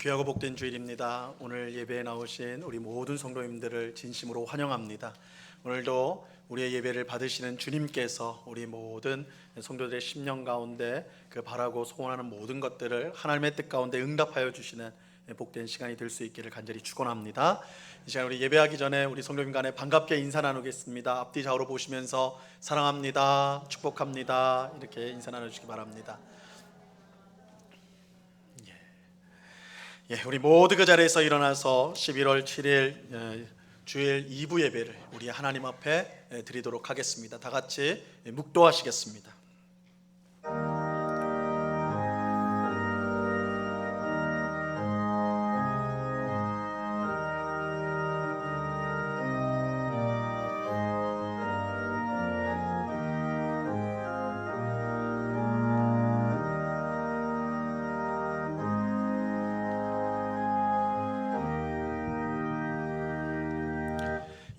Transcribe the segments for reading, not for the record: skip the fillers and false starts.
귀하고 복된 주일입니다. 오늘 예배에 나오신 우리 모든 성도님들을 진심으로 환영합니다. 오늘도 우리의 예배를 받으시는 주님께서 우리 모든 성도들의 심령 가운데 그 바라고 소원하는 모든 것들을 하나님의 뜻 가운데 응답하여 주시는 복된 시간이 될 수 있기를 간절히 축원합니다. 이 시간 우리 예배하기 전에 우리 성도님 간에 반갑게 인사 나누겠습니다. 앞뒤 좌우로 보시면서 사랑합니다, 축복합니다 이렇게 인사 나누시기 바랍니다. 우리 모두 그 자리에서 일어나서 11월 7일 주일 2부 예배를 우리 하나님 앞에 드리도록 하겠습니다. 다 같이 묵도하시겠습니다.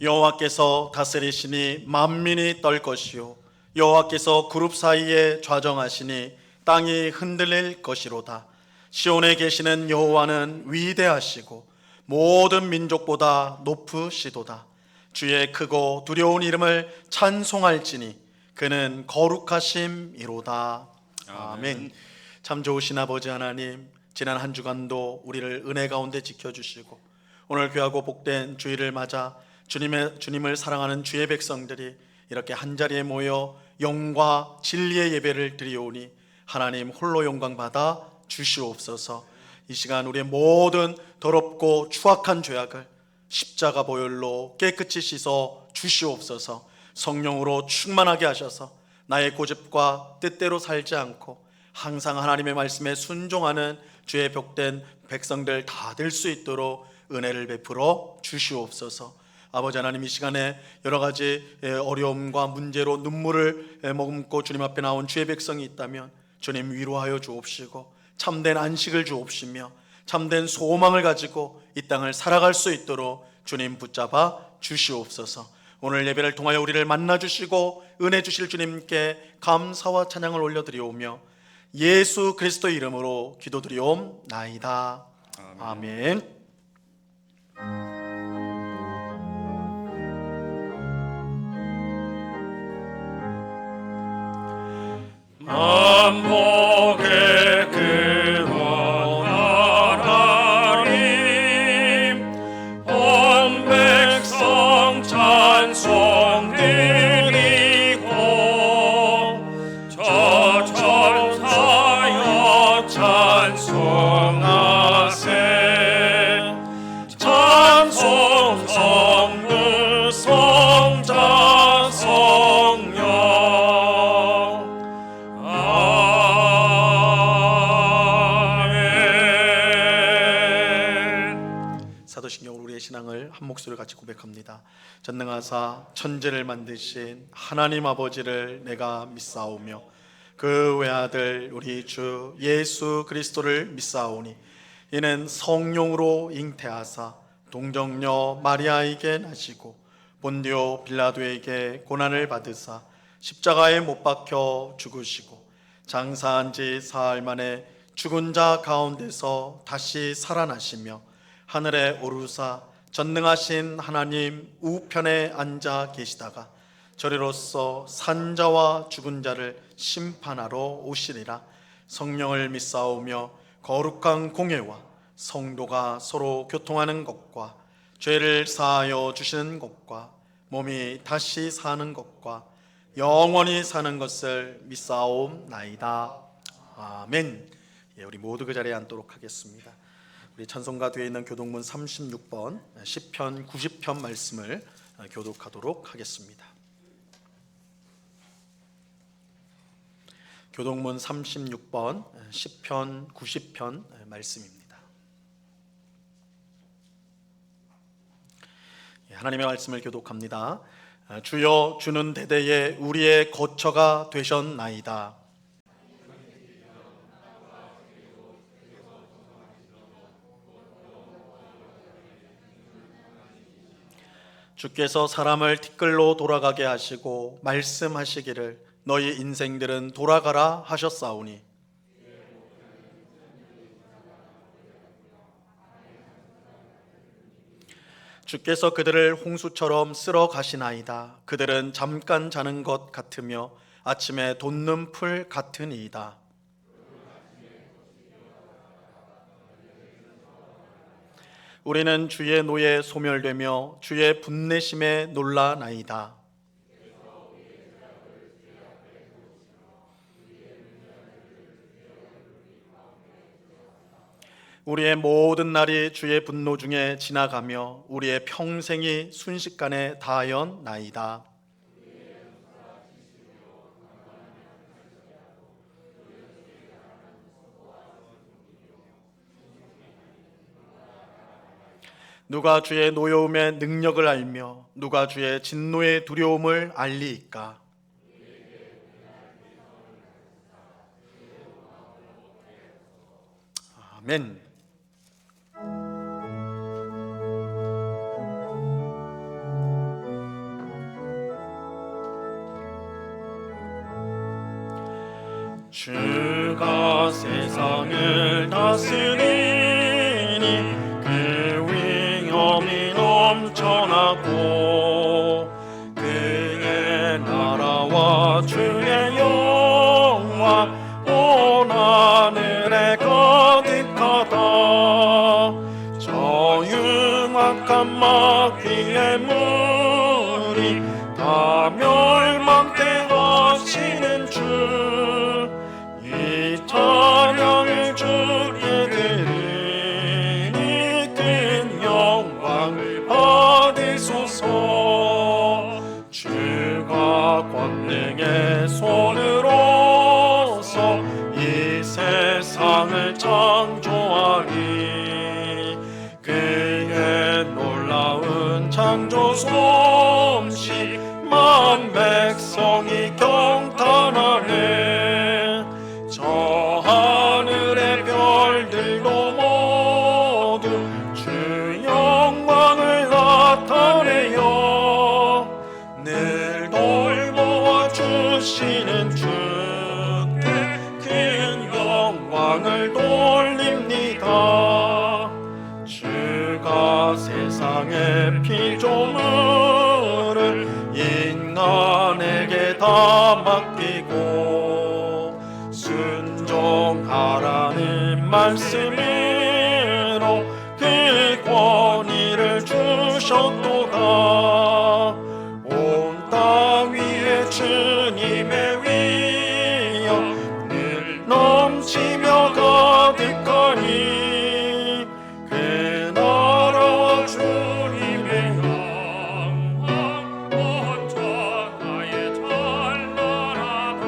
여호와께서 다스리시니 만민이 떨 것이요 여호와께서 그룹 사이에 좌정하시니 땅이 흔들릴 것이로다. 시온에 계시는 여호와는 위대하시고 모든 민족보다 높으시도다. 주의 크고 두려운 이름을 찬송할지니 그는 거룩하심이로다. 아멘. 참 좋으신 아버지 하나님, 지난 한 주간도 우리를 은혜 가운데 지켜주시고 오늘 귀하고 복된 주일을 맞아 주님을 사랑하는 주의 백성들이 이렇게 한자리에 모여 영과 진리의 예배를 드리오니 하나님 홀로 영광 받아 주시옵소서. 이 시간 우리의 모든 더럽고 추악한 죄악을 십자가 보혈로 깨끗이 씻어 주시옵소서. 성령으로 충만하게 하셔서 나의 고집과 뜻대로 살지 않고 항상 하나님의 말씀에 순종하는 주의 복된 백성들 다 될 수 있도록 은혜를 베풀어 주시옵소서. 아버지 하나님, 이 시간에 여러 가지 어려움과 문제로 눈물을 머금고 주님 앞에 나온 주의 백성이 있다면 주님 위로하여 주옵시고 참된 안식을 주옵시며 참된 소망을 가지고 이 땅을 살아갈 수 있도록 주님 붙잡아 주시옵소서. 오늘 예배를 통하여 우리를 만나 주시고 은혜 주실 주님께 감사와 찬양을 올려드리오며 예수 그리스도의 이름으로 기도드리옵나이다. 아멘. 만복의 근원 하나님, 온 백성 찬송 드리고 저 천사여 찬송하세. 찬송 성부 성자 성령. 사도신경으로 우리의 신앙을 한 목소리로 같이 고백합니다. 전능하사 천지를 만드신 하나님 아버지를 내가 믿사오며 그 외아들 우리 주 예수 그리스도를 믿사오니 이는 성령으로 잉태하사 동정녀 마리아에게 나시고 본디오 빌라도에게 고난을 받으사 십자가에 못 박혀 죽으시고 장사한 지 사흘 만에 죽은 자 가운데서 다시 살아나시며 하늘에 오르사 전능하신 하나님 우편에 앉아 계시다가 저리로서 산자와 죽은 자를 심판하러 오시리라. 성령을 믿사오며 거룩한 공예와 성도가 서로 교통하는 것과 죄를 사하여 주시는 것과 몸이 다시 사는 것과 영원히 사는 것을 믿사옵나이다. 아멘. 우리 모두 그 자리에 앉도록 하겠습니다. 우리 찬송가 뒤에 있는 교독문 36번 시편 90편 말씀을 교독하도록 하겠습니다. 교독문 36번 시편 90편 말씀입니다. 하나님의 말씀을 교독합니다. 주여, 주는 대대에 우리의 거처가 되셨나이다. 주께서 사람을 티끌로 돌아가게 하시고 말씀하시기를 너희 인생들은 돌아가라 하셨사오니 주께서 그들을 홍수처럼 쓸어 가시나이다. 그들은 잠깐 자는 것 같으며 아침에 돋는 풀 같으니이다. 우리는 주의 노에 소멸되며 주의 분내심에 놀라나이다. 우리의 모든 날이 주의 분노 중에 지나가며 우리의 평생이 순식간에 다하였나이다. 누가 주의 노여움의 능력을 알며 누가 주의 진노의 두려움을 알리이까? 아멘. 주가 세상을 다스리니 그 위엄이 넘쳐나고 그의 나라와 주의 영광 온 하늘에 가득하다. 저 흉악한 마귀의 무리 다 멸망케 하시는 주 찬양을 주께 드리니 큰 영광을 받으소서. 주가 권능의 손으로서 이 세상을 창조하니 그의 놀라운 창조 솜씨 만 백성이 경탄하네. 저 하늘의 별들도 모두 주 영광을 나타내요. 늘 돌보아 주시는 주께 큰 영광을 돌립니다. 주가 세상의 피조물을 인간에게 다 맡기고 순종하라는 말씀으로 그 권위를 주셨도다. 온 땅 위에 주님의 위엄 늘 넘치며 가득하니 그 나라와 주님의 영광 온 천하에 찬란하다.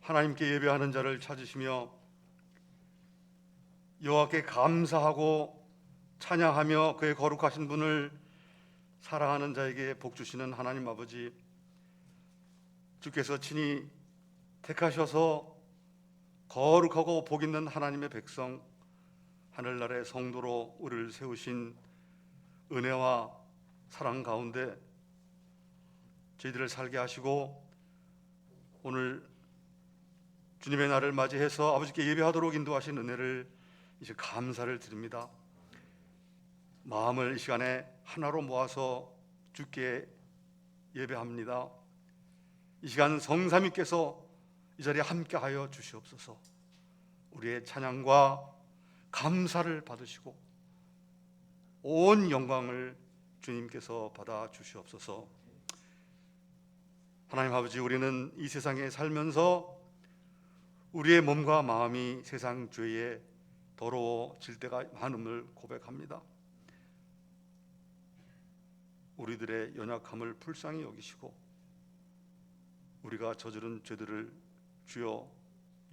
하나님께 예배하는 자를 찾으시며 여호와께 감사하고 찬양하며 그의 거룩하신 분을 사랑하는 자에게 복 주시는 하나님 아버지, 주께서 친히 택하셔서 거룩하고 복 있는 하나님의 백성, 하늘나라의 성도로 우리를 세우신 은혜와 사랑 가운데 저희들을 살게 하시고 오늘 주님의 날을 맞이해서 아버지께 예배하도록 인도하신 은혜를 이제 감사를 드립니다. 마음을 이 시간에 하나로 모아서 주께 예배합니다. 이 시간 성삼위께서 이 자리에 함께하여 주시옵소서. 우리의 찬양과 감사를 받으시고 온 영광을 주님께서 받아 주시옵소서. 하나님 아버지, 우리는 이 세상에 살면서 우리의 몸과 마음이 세상 죄에 더러워질 때가 많음을 고백합니다. 우리들의 연약함을 불쌍히 여기시고 우리가 저지른 죄들을 주여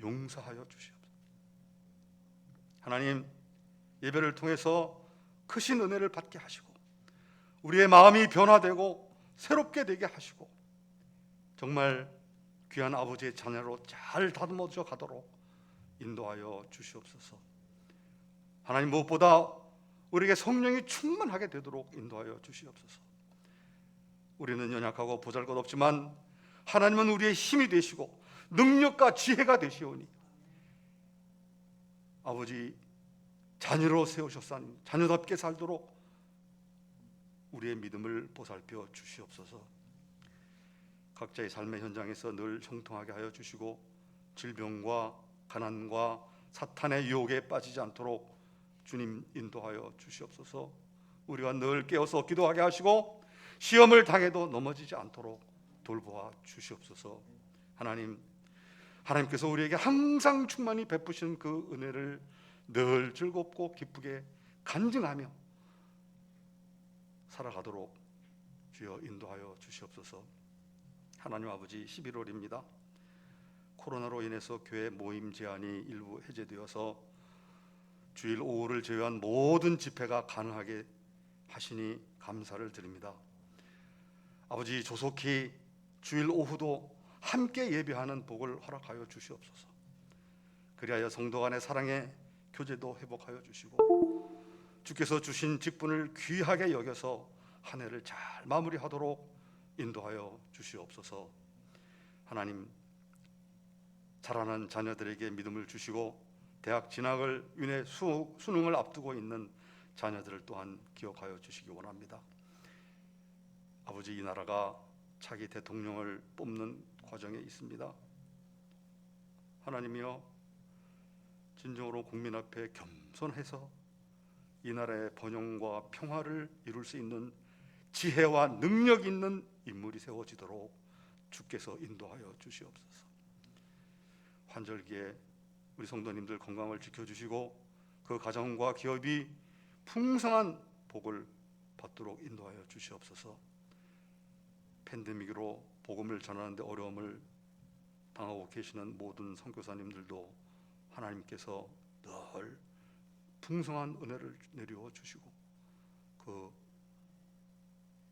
용서하여 주시옵소서. 하나님, 예배를 통해서 크신 은혜를 받게 하시고 우리의 마음이 변화되고 새롭게 되게 하시고 정말 귀한 아버지의 자녀로 잘 다듬어져 가도록 인도하여 주시옵소서. 하나님, 무엇보다 우리에게 성령이 충만하게 되도록 인도하여 주시옵소서. 우리는 연약하고 보잘것없지만 하나님은 우리의 힘이 되시고 능력과 지혜가 되시오니 아버지 자녀로 세우셨사니 자녀답게 살도록 우리의 믿음을 보살펴 주시옵소서. 각자의 삶의 현장에서 늘 형통하게 하여 주시고 질병과 가난과 사탄의 유혹에 빠지지 않도록 주님 인도하여 주시옵소서. 우리가 늘 깨어서 기도하게 하시고 시험을 당해도 넘어지지 않도록 돌보아 주시옵소서. 하나님께서 우리에게 항상 충만히 베푸시는 그 은혜를 늘 즐겁고 기쁘게 간증하며 살아가도록 주여 인도하여 주시옵소서. 하나님 아버지, 11월입니다. 코로나로 인해서 교회 모임 제한이 일부 해제되어서 주일 오후를 제외한 모든 집회가 가능하게 하시니 감사를 드립니다. 아버지, 조속히 주일 오후도 함께 예배하는 복을 허락하여 주시옵소서. 그리하여 성도 간의 사랑의 교제도 회복하여 주시고 주께서 주신 직분을 귀하게 여겨서 한 해를 잘 마무리하도록 인도하여 주시옵소서. 하나님, 자라는 자녀들에게 믿음을 주시고 대학 진학을 위해 수능을 앞두고 있는 자녀들을 또한 기억하여 주시기 원합니다. 아버지, 이 나라가 차기 대통령을 뽑는 과정에 있습니다. 하나님이여, 진정으로 국민 앞에 겸손해서 이 나라의 번영과 평화를 이룰 수 있는 지혜와 능력 있는 인물이 세워지도록 주께서 인도하여 주시옵소서. 환절기에 우리 성도님들 건강을 지켜주시고 그 가정과 기업이 풍성한 복을 받도록 인도하여 주시옵소서. 팬데믹으로 복음을 전하는데 어려움을 당하고 계시는 모든 선교사님들도 하나님께서 늘 풍성한 은혜를 내려 주시고 그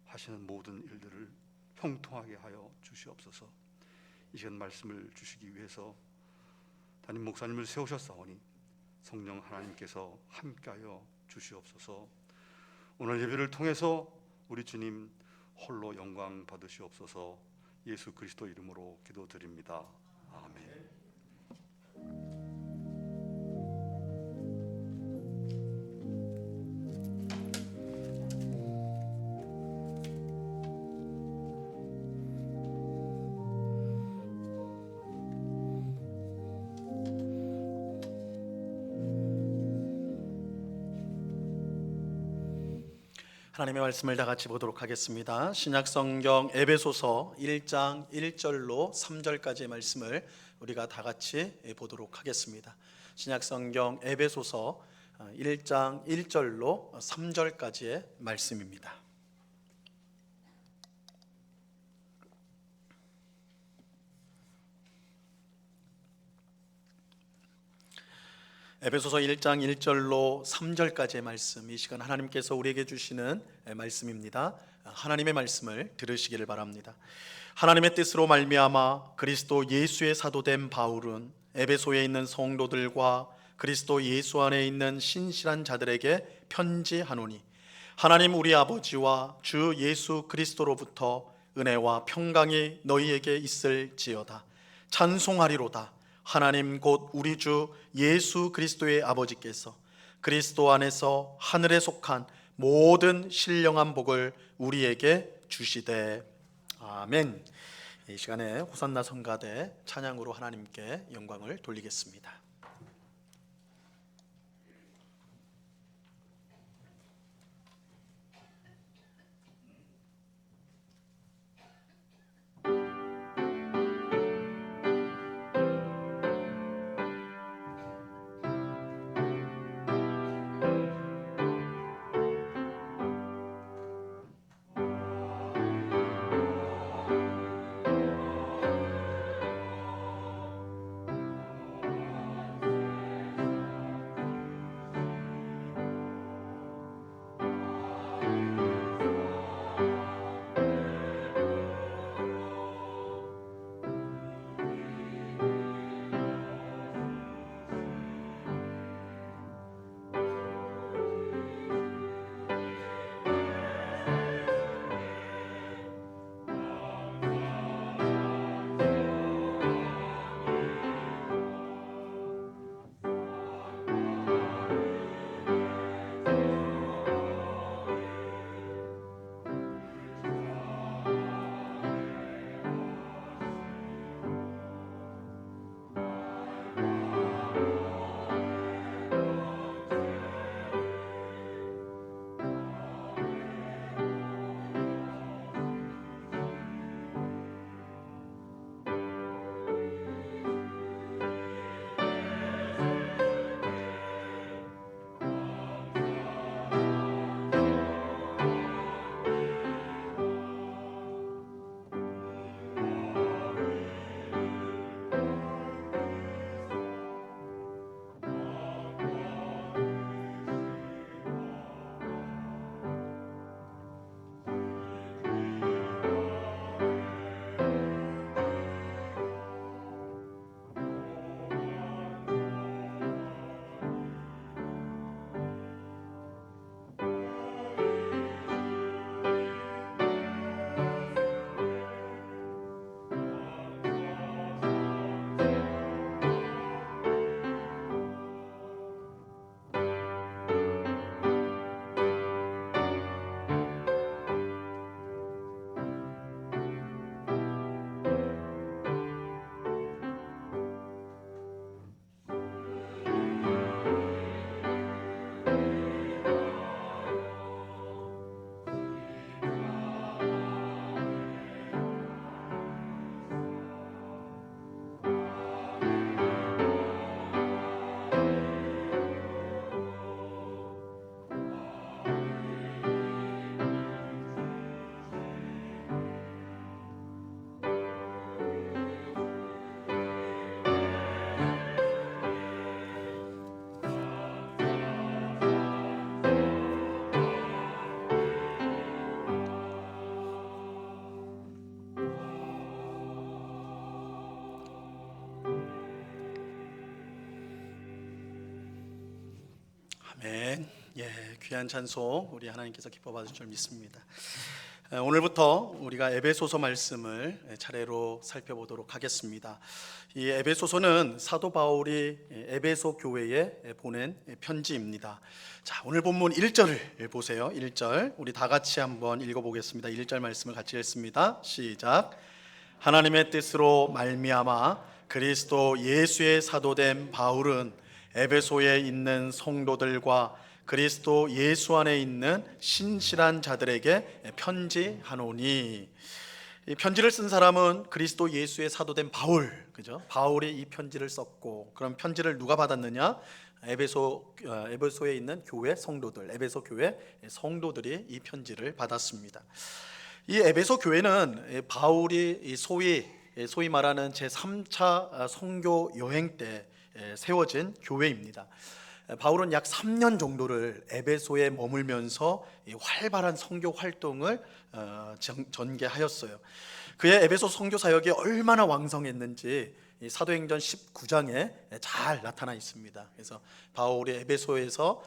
하시는 모든 일들을 형통하게 하여 주시옵소서. 이 시간 말씀을 주시기 위해서 담임 목사님을 세우셨사오니 성령 하나님께서 함께하여 주시옵소서. 오늘 예배를 통해서 우리 주님 홀로 영광 받으시옵소서. 예수 그리스도 이름으로 기도드립니다. 아멘. 하나님의 말씀을 다 같이 보도록 하겠습니다. 신약성경 에베소서 1장 1절로 3절까지의 말씀을 우리가 다 같이 보도록 하겠습니다. 신약성경 에베소서 1장 1절로 3절까지의 말씀입니다. 에베소서 1장 1절로 3절까지의 말씀, 이 시간 하나님께서 우리에게 주시는 말씀입니다. 하나님의 말씀을 들으시기를 바랍니다. 하나님의 뜻으로 말미암아 그리스도 예수의 사도된 바울은 에베소에 있는 성도들과 그리스도 예수 안에 있는 신실한 자들에게 편지하노니, 하나님 우리 아버지와 주 예수 그리스도로부터 은혜와 평강이 너희에게 있을지어다. 찬송하리로다. 하나님 곧 우리 주 예수 그리스도의 아버지께서 그리스도 안에서 하늘에 속한 모든 신령한 복을 우리에게 주시되. 아멘. 이 시간에 호산나 성가대 찬양으로 하나님께 영광을 돌리겠습니다. 아멘. 귀한 찬송 우리 하나님께서 기뻐 받으실 줄 믿습니다. 오늘부터 우리가 에베소서 말씀을 차례로 살펴보도록 하겠습니다. 이 에베소서는 사도 바울이 에베소 교회에 보낸 편지입니다. 자, 오늘 본문 1절을 보세요. 1절 우리 다 같이 한번 읽어보겠습니다. 1절 말씀을 같이 읽습니다. 시작. 하나님의 뜻으로 말미암아 그리스도 예수의 사도된 바울은 에베소에 있는 성도들과 그리스도 예수 안에 있는 신실한 자들에게 편지하노니. 이 편지를 쓴 사람은 그리스도 예수의 사도된 바울, 그죠? 바울이 이 편지를 썼고, 그럼 편지를 누가 받았느냐? 에베소에 있는 교회 성도들, 에베소 교회 성도들이 이 편지를 받았습니다. 이 에베소 교회는 바울이 소위 말하는 제3차 선교 여행 때 세워진 교회입니다. 바울은 약 3년 정도를 에베소에 머물면서 활발한 선교 활동을 전개하였어요. 그의 에베소 선교 사역이 얼마나 왕성했는지 사도행전 19장에 잘 나타나 있습니다. 그래서 바울이 에베소에서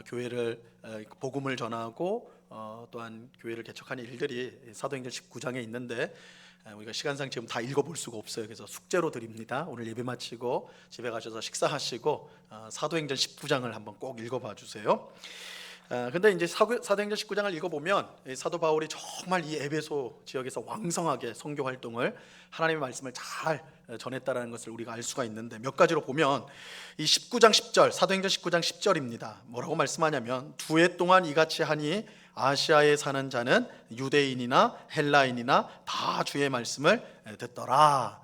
교회를 복음을 전하고 또한 교회를 개척하는 일들이 사도행전 19장에 있는데 우리가 시간상 지금 다 읽어볼 수가 없어요. 그래서 숙제로 드립니다. 오늘 예배 마치고 집에 가셔서 식사하시고 사도행전 19장을 한번 꼭 읽어봐 주세요. 근데 이제 사도행전 19장을 읽어보면 사도 바울이 정말 이 에베소 지역에서 왕성하게 선교 활동을 하나님의 말씀을 잘 전했다라는 것을 우리가 알 수가 있는데, 몇 가지로 보면 이 19장 10절, 사도행전 19장 10절입니다. 뭐라고 말씀하냐면 두 해 동안 이같이 하니 아시아에 사는 자는 유대인이나 헬라인이나 다 주의 말씀을 듣더라.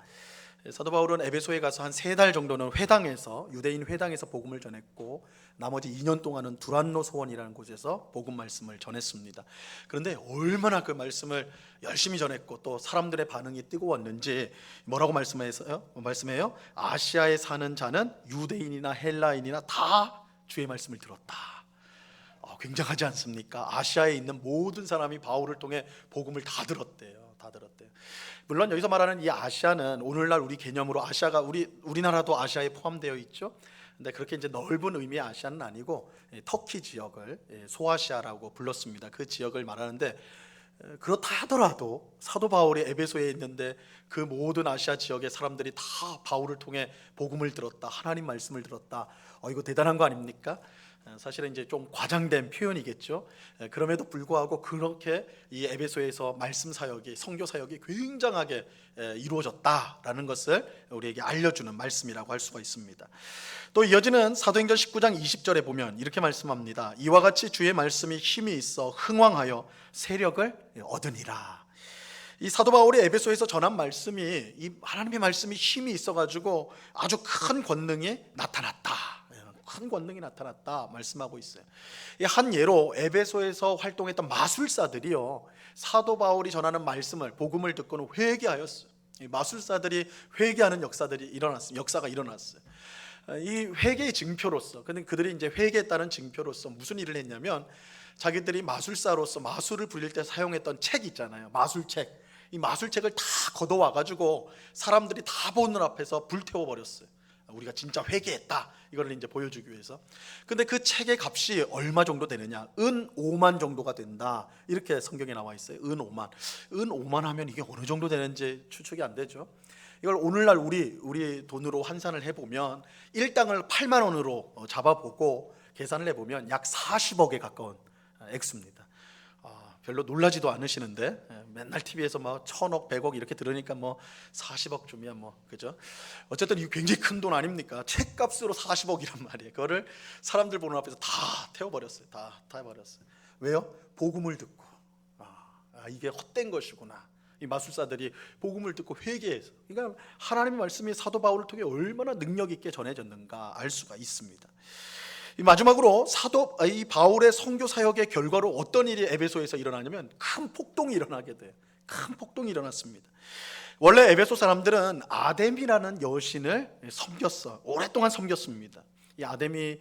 사도 바울은 에베소에 가서 한 3달 정도는 회당에서, 유대인 회당에서 복음을 전했고, 나머지 2년 동안은 두란노 소원이라는 곳에서 복음 말씀을 전했습니다. 그런데 얼마나 그 말씀을 열심히 전했고 또 사람들의 반응이 뜨거웠는지 뭐라고 말씀해요? 아시아에 사는 자는 유대인이나 헬라인이나 다 주의 말씀을 들었다. 굉장하지 않습니까? 아시아에 있는 모든 사람이 바울을 통해 복음을 다 들었대요. 물론 여기서 말하는 이 아시아는 오늘날 우리 개념으로 아시아가 우리나라도 아시아에 포함되어 있죠. 근데 그렇게 이제 넓은 의미의 아시아는 아니고 터키 지역을 소아시아라고 불렀습니다. 그 지역을 말하는데, 그렇다 하더라도 사도 바울이 에베소에 있는데 그 모든 아시아 지역의 사람들이 다 바울을 통해 복음을 들었다, 하나님 말씀을 들었다. 이거 대단한 거 아닙니까? 사실은 이제 좀 과장된 표현이겠죠. 그럼에도 불구하고 그렇게 이 에베소에서 말씀 사역이, 선교 사역이 굉장하게 이루어졌다라는 것을 우리에게 알려주는 말씀이라고 할 수가 있습니다. 또 이어지는 사도행전 19장 20절에 보면 이렇게 말씀합니다. 이와 같이 주의 말씀이 힘이 있어 흥왕하여 세력을 얻으니라. 이 사도 바울이 에베소에서 전한 말씀이, 이 하나님의 말씀이 힘이 있어가지고 아주 큰 권능이 나타났다. 큰 권능이 나타났다 말씀하고 있어요. 한 예로 에베소에서 활동했던 마술사들이요, 사도 바울이 전하는 말씀을, 복음을 듣고는 회개하였어요. 이 마술사들이 회개하는 역사가 일어났어요. 이 회개의 증표로서, 근데 그들이 이제 회개했다는 증표로서 무슨 일을 했냐면, 자기들이 마술사로서 마술을 부릴 때 사용했던 책 있잖아요, 마술책. 이 마술책을 다 걷어와 가지고 사람들이 다 보는 앞에서 불태워 버렸어요. 우리가 진짜 회개했다, 이걸 이제 보여주기 위해서. 근데 그 책의 값이 얼마 정도 되느냐? 은 5만 정도가 된다, 이렇게 성경에 나와 있어요. 은 5만 하면 이게 어느 정도 되는지 추측이 안 되죠. 이걸 오늘날 우리 돈으로 환산을 해보면 1당을 8만 원으로 잡아보고 계산을 해보면 약 40억에 가까운 액수입니다. 별로 놀라지도 않으시는데, 맨날 TV에서 뭐 1000억, 100억 이렇게 들으니까 뭐 40억쯤이야 뭐, 그죠? 어쨌든 이거 굉장히 큰 돈 아닙니까? 책값으로 40억이란 말이에요. 그거를 사람들 보는 앞에서 다 태워버렸어요. 다 태워버렸어요. 왜요? 복음을 듣고, 이게 헛된 것이구나. 이 마술사들이 복음을 듣고 회개해서, 그러니까 하나님의 말씀이 사도 바울을 통해 얼마나 능력 있게 전해졌는가 알 수가 있습니다. 마지막으로 이 바울의 선교 사역의 결과로 어떤 일이 에베소에서 일어나냐면 큰 폭동이 일어나게 돼요. 큰 폭동이 일어났습니다. 원래 에베소 사람들은 아데미라는 여신을 오랫동안 섬겼습니다. 이 아데미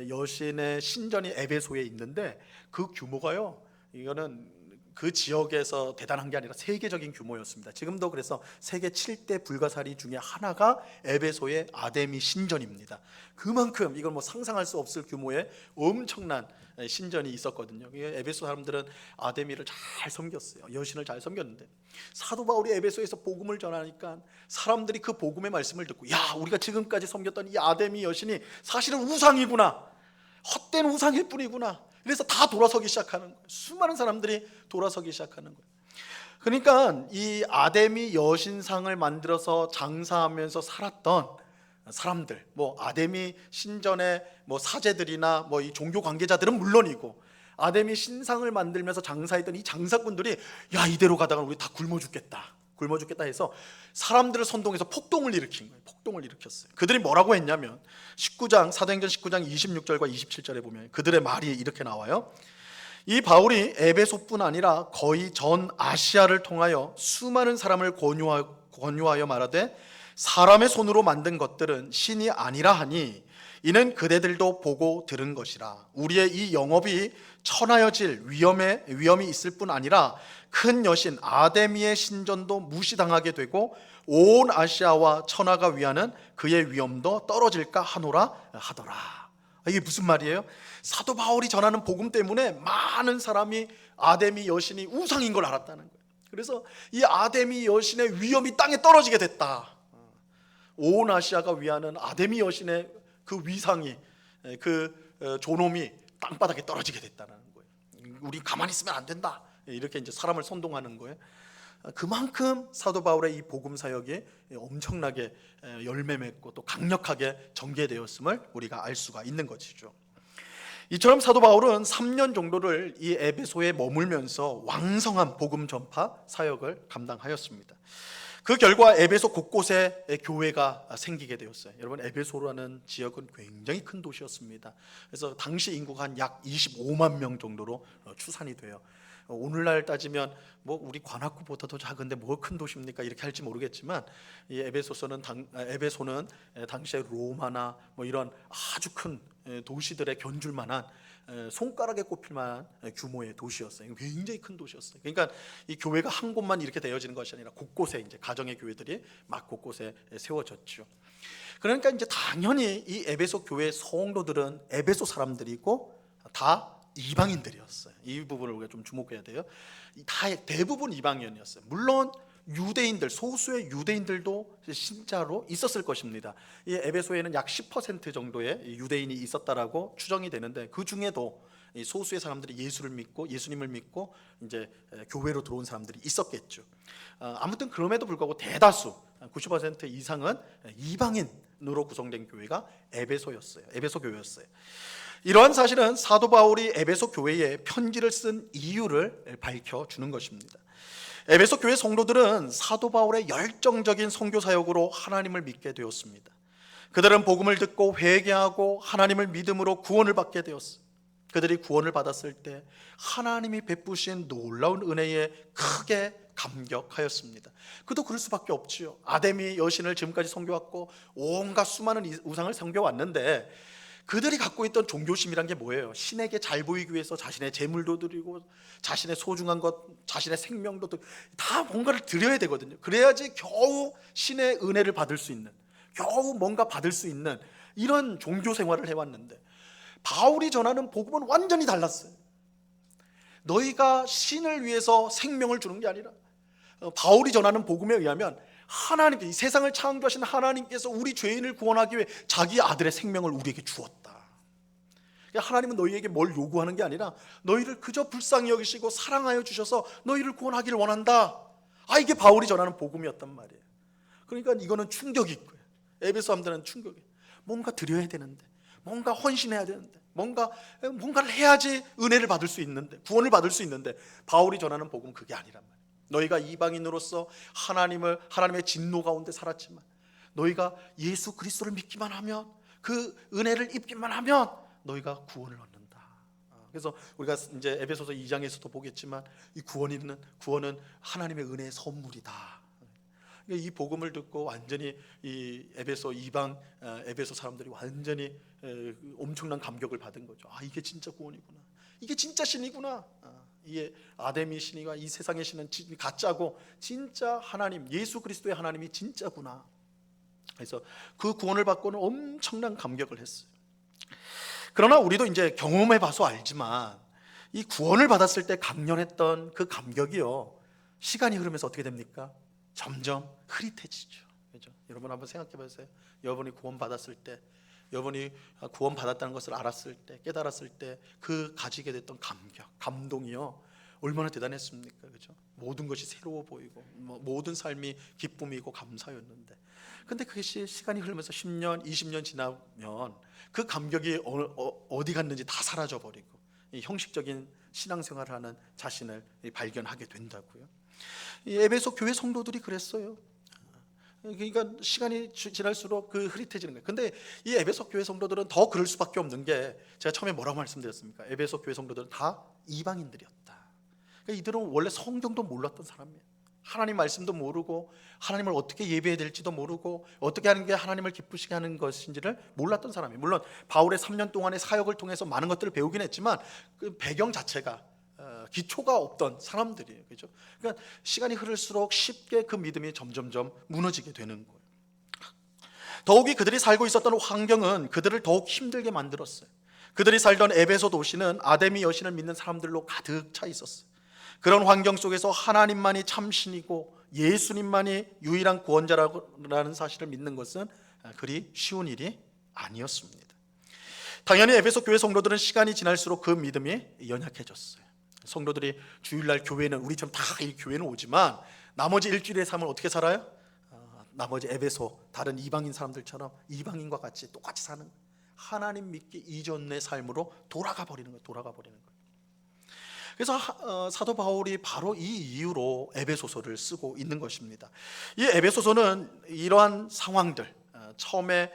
여신의 신전이 에베소에 있는데 그 규모가요, 이거는 그 지역에서 대단한 게 아니라 세계적인 규모였습니다. 지금도 그래서 세계 7대 불가사리 중에 하나가 에베소의 아데미 신전입니다. 그만큼 이건 뭐 상상할 수 없을 규모의 엄청난 신전이 있었거든요. 에베소 사람들은 아데미를 잘 섬겼어요. 여신을 잘 섬겼는데 사도 바울이 에베소에서 복음을 전하니까 사람들이 그 복음의 말씀을 듣고, 야, 우리가 지금까지 섬겼던 이 아데미 여신이 사실은 우상이구나, 헛된 우상일 뿐이구나. 그래서 다 돌아서기 시작하는 거예요. 수많은 사람들이 돌아서기 시작하는 거예요. 그러니까 이 아데미 여신상을 만들어서 장사하면서 살았던 사람들, 뭐 아데미 신전의 뭐 사제들이나 뭐 이 종교 관계자들은 물론이고, 아데미 신상을 만들면서 장사했던 이 장사꾼들이, 야, 이대로 가다가 우리 다 굶어 죽겠다 해서 사람들을 선동해서 폭동을 일으킨 거예요. 폭동을 일으켰어요. 그들이 뭐라고 했냐면 사도행전 19장 26절과 27절에 보면 그들의 말이 이렇게 나와요. 이 바울이 에베소뿐 아니라 거의 전 아시아를 통하여 수많은 사람을 권유하여 말하되, 사람의 손으로 만든 것들은 신이 아니라 하니 이는 그대들도 보고 들은 것이라. 우리의 이 영업이 천하여질 위험이 있을 뿐 아니라 큰 여신 아데미의 신전도 무시당하게 되고 온 아시아와 천하가 위하는 그의 위엄도 떨어질까 하노라 하더라. 이게 무슨 말이에요? 사도 바울이 전하는 복음 때문에 많은 사람이 아데미 여신이 우상인 걸 알았다는 거예요. 그래서 이 아데미 여신의 위엄이 땅에 떨어지게 됐다. 온 아시아가 위하는 아데미 여신의 그 위상이, 그 존엄이 땅바닥에 떨어지게 됐다는 거예요. 우리 가만히 있으면 안 된다, 이렇게 이제 사람을 선동하는 거예요. 그만큼 사도 바울의 이 복음 사역이 엄청나게 열매 맺고 또 강력하게 전개되었음을 우리가 알 수가 있는 것이죠. 이처럼 사도 바울은 3년 정도를 이 에베소에 머물면서 왕성한 복음 전파 사역을 감당하였습니다. 그 결과 에베소 곳곳에 교회가 생기게 되었어요. 여러분, 에베소라는 지역은 굉장히 큰 도시였습니다. 그래서 당시 인구가 한 약 25만 명 정도로 추산이 돼요. 오늘날 따지면 뭐 우리 관악구보다도 작은데 뭐 큰 도시입니까? 이렇게 할지 모르겠지만, 이 에베소는 당시에 로마나 뭐 이런 아주 큰 도시들에 견줄 만한, 손가락에 꼽힐 만한 규모의 도시였어요. 굉장히 큰 도시였어요. 그러니까 이 교회가 한 곳만 이렇게 되어지는 것이 아니라 곳곳에 이제 가정의 교회들이 막 곳곳에 세워졌죠. 그러니까 이제 당연히 이 에베소 교회 성도들은 에베소 사람들이고 다 이방인들이었어요. 이 부분을 우리가 좀 주목해야 돼요. 대부분 이방인이었어요. 물론 유대인들, 소수의 유대인들도 진짜로 있었을 것입니다. 이 에베소에는 약 10% 정도의 유대인이 있었다라고 추정이 되는데, 그 중에도 소수의 사람들이 예수님을 믿고 이제 교회로 들어온 사람들이 있었겠죠. 아무튼 그럼에도 불구하고 대다수 90% 이상은 이방인으로 구성된 교회가 에베소 교회였어요. 이러한 사실은 사도 바울이 에베소 교회에 편지를 쓴 이유를 밝혀주는 것입니다. 에베소 교회 성도들은 사도 바울의 열정적인 선교 사역으로 하나님을 믿게 되었습니다. 그들은 복음을 듣고 회개하고 하나님을 믿음으로 구원을 받게 되었습니다. 그들이 구원을 받았을 때 하나님이 베푸신 놀라운 은혜에 크게 감격하였습니다. 그도 그럴 수밖에 없지요. 아데미 여신을 지금까지 섬겨왔고 온갖 수많은 우상을 섬겨왔는데, 그들이 갖고 있던 종교심이란 게 뭐예요? 신에게 잘 보이기 위해서 자신의 재물도 드리고 자신의 소중한 것, 자신의 생명도 다 뭔가를 드려야 되거든요. 그래야지 겨우 신의 은혜를 받을 수 있는, 겨우 뭔가 받을 수 있는 이런 종교 생활을 해왔는데, 바울이 전하는 복음은 완전히 달랐어요. 너희가 신을 위해서 생명을 주는 게 아니라, 바울이 전하는 복음에 의하면 하나님께, 이 세상을 창조하신 하나님께서 우리 죄인을 구원하기 위해 자기 아들의 생명을 우리에게 주었다. 하나님은 너희에게 뭘 요구하는 게 아니라 너희를 그저 불쌍히 여기시고 사랑하여 주셔서 너희를 구원하기를 원한다. 이게 바울이 전하는 복음이었단 말이에요. 그러니까 이거는 충격이 있고요. 에베소 사람들은 충격이, 뭔가 드려야 되는데, 뭔가 헌신해야 되는데, 뭔가를 해야지 은혜를 받을 수 있는데, 구원을 받을 수 있는데, 바울이 전하는 복음은 그게 아니란 말이에요. 너희가 이방인으로서 하나님의 진노 가운데 살았지만, 너희가 예수 그리스도를 믿기만 하면, 그 은혜를 입기만 하면 너희가 구원을 얻는다. 그래서 우리가 이제 에베소서 2장에서도 보겠지만, 이 구원은 하나님의 은혜의 선물이다. 이 복음을 듣고 완전히 이 에베소 사람들이 완전히 엄청난 감격을 받은 거죠. 이게 진짜 구원이구나. 이게 진짜 신이구나. 이 아데미 신이가 이 세상의 신은 가짜고 진짜 하나님 예수 그리스도의 하나님이 진짜구나. 그래서 그 구원을 받고는 엄청난 감격을 했어요. 그러나 우리도 이제 경험해 봐서 알지만 이 구원을 받았을 때 강렬했던 그 감격이요, 시간이 흐르면서 어떻게 됩니까? 점점 흐릿해지죠. 그죠? 여러분 한번 생각해 보세요. 여러분이 구원 받았을 때, 여러분이 구원 받았다는 것을 알았을 때, 깨달았을 때 그 가지게 됐던 감격, 감동이요, 얼마나 대단했습니까? 그죠? 모든 것이 새로워 보이고 모든 삶이 기쁨이고 감사였는데, 근데 그것이 시간이 흐르면서 10년, 20년 지나면 그 감격이 어디 갔는지 다 사라져 버리고 이 형식적인 신앙생활을 하는 자신을 발견하게 된다고요. 이 에베소 교회 성도들이 그랬어요. 그러니까 시간이 지날수록 그 흐릿해지는 거예요. 근데 이 에베소 교회 성도들은 더 그럴 수밖에 없는 게, 제가 처음에 뭐라고 말씀드렸습니까? 에베소 교회 성도들은 다 이방인들이었다. 그러니까 이들은 원래 성경도 몰랐던 사람이에요. 하나님 말씀도 모르고 하나님을 어떻게 예배해야 될지도 모르고 어떻게 하는 게 하나님을 기쁘시게 하는 것인지를 몰랐던 사람이에요. 물론 바울의 3년 동안의 사역을 통해서 많은 것들을 배우긴 했지만 그 배경 자체가 기초가 없던 사람들이에요. 그렇죠? 그러니까 시간이 흐를수록 쉽게 그 믿음이 점점점 무너지게 되는 거예요. 더욱이 그들이 살고 있었던 환경은 그들을 더욱 힘들게 만들었어요. 그들이 살던 에베소 도시는 아데미 여신을 믿는 사람들로 가득 차 있었어요. 그런 환경 속에서 하나님만이 참신이고 예수님만이 유일한 구원자라는 사실을 믿는 것은 그리 쉬운 일이 아니었습니다. 당연히 에베소 교회 성도들은 시간이 지날수록 그 믿음이 연약해졌어요. 성도들이 주일날 교회는 우리처럼 다 이 교회는 오지만 나머지 일주일의 삶을 어떻게 살아요? 나머지 에베소 다른 이방인 사람들처럼 이방인과 같이 똑같이 사는, 하나님 믿기 이전의 삶으로 돌아가 버리는 거예요. 그래서 사도 바울이 바로 이 이유로 에베소서를 쓰고 있는 것입니다. 이 에베소서는 이러한 상황들, 처음에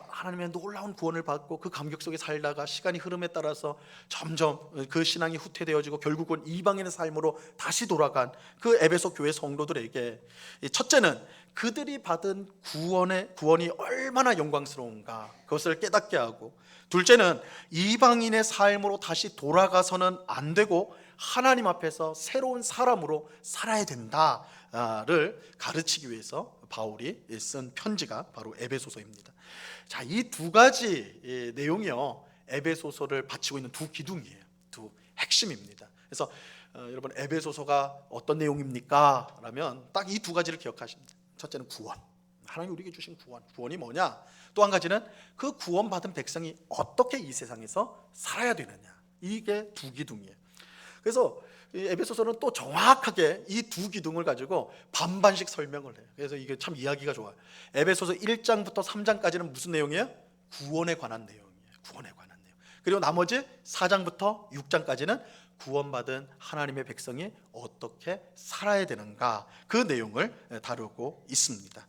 하나님의 놀라운 구원을 받고 그 감격 속에 살다가 시간이 흐름에 따라서 점점 그 신앙이 후퇴되어지고 결국은 이방인의 삶으로 다시 돌아간 그 에베소 교회 성도들에게, 첫째는 그들이 받은 구원이 얼마나 영광스러운가 그것을 깨닫게 하고, 둘째는 이방인의 삶으로 다시 돌아가서는 안 되고 하나님 앞에서 새로운 사람으로 살아야 된다를 가르치기 위해서 바울이 쓴 편지가 바로 에베소서입니다. 자, 이 두 가지 내용이요, 에베소서를 바치고 있는 두 기둥이에요. 두 핵심입니다. 그래서 여러분 에베소서가 어떤 내용입니까? 라면 딱 이 두 가지를 기억하십니다. 첫째는 구원, 하나님 우리에게 주신 구원이 뭐냐? 또 한 가지는 그 구원받은 백성이 어떻게 이 세상에서 살아야 되느냐. 이게 두 기둥이에요. 그래서 에베소서는 또 정확하게 이 두 기둥을 가지고 반반씩 설명을 해요. 그래서 이게 참 이해하기가 좋아요. 에베소서 1장부터 3장까지는 무슨 내용이에요? 구원에 관한 내용이에요. 구원에 관한 내용. 그리고 나머지 4장부터 6장까지는 구원받은 하나님의 백성이 어떻게 살아야 되는가, 그 내용을 다루고 있습니다.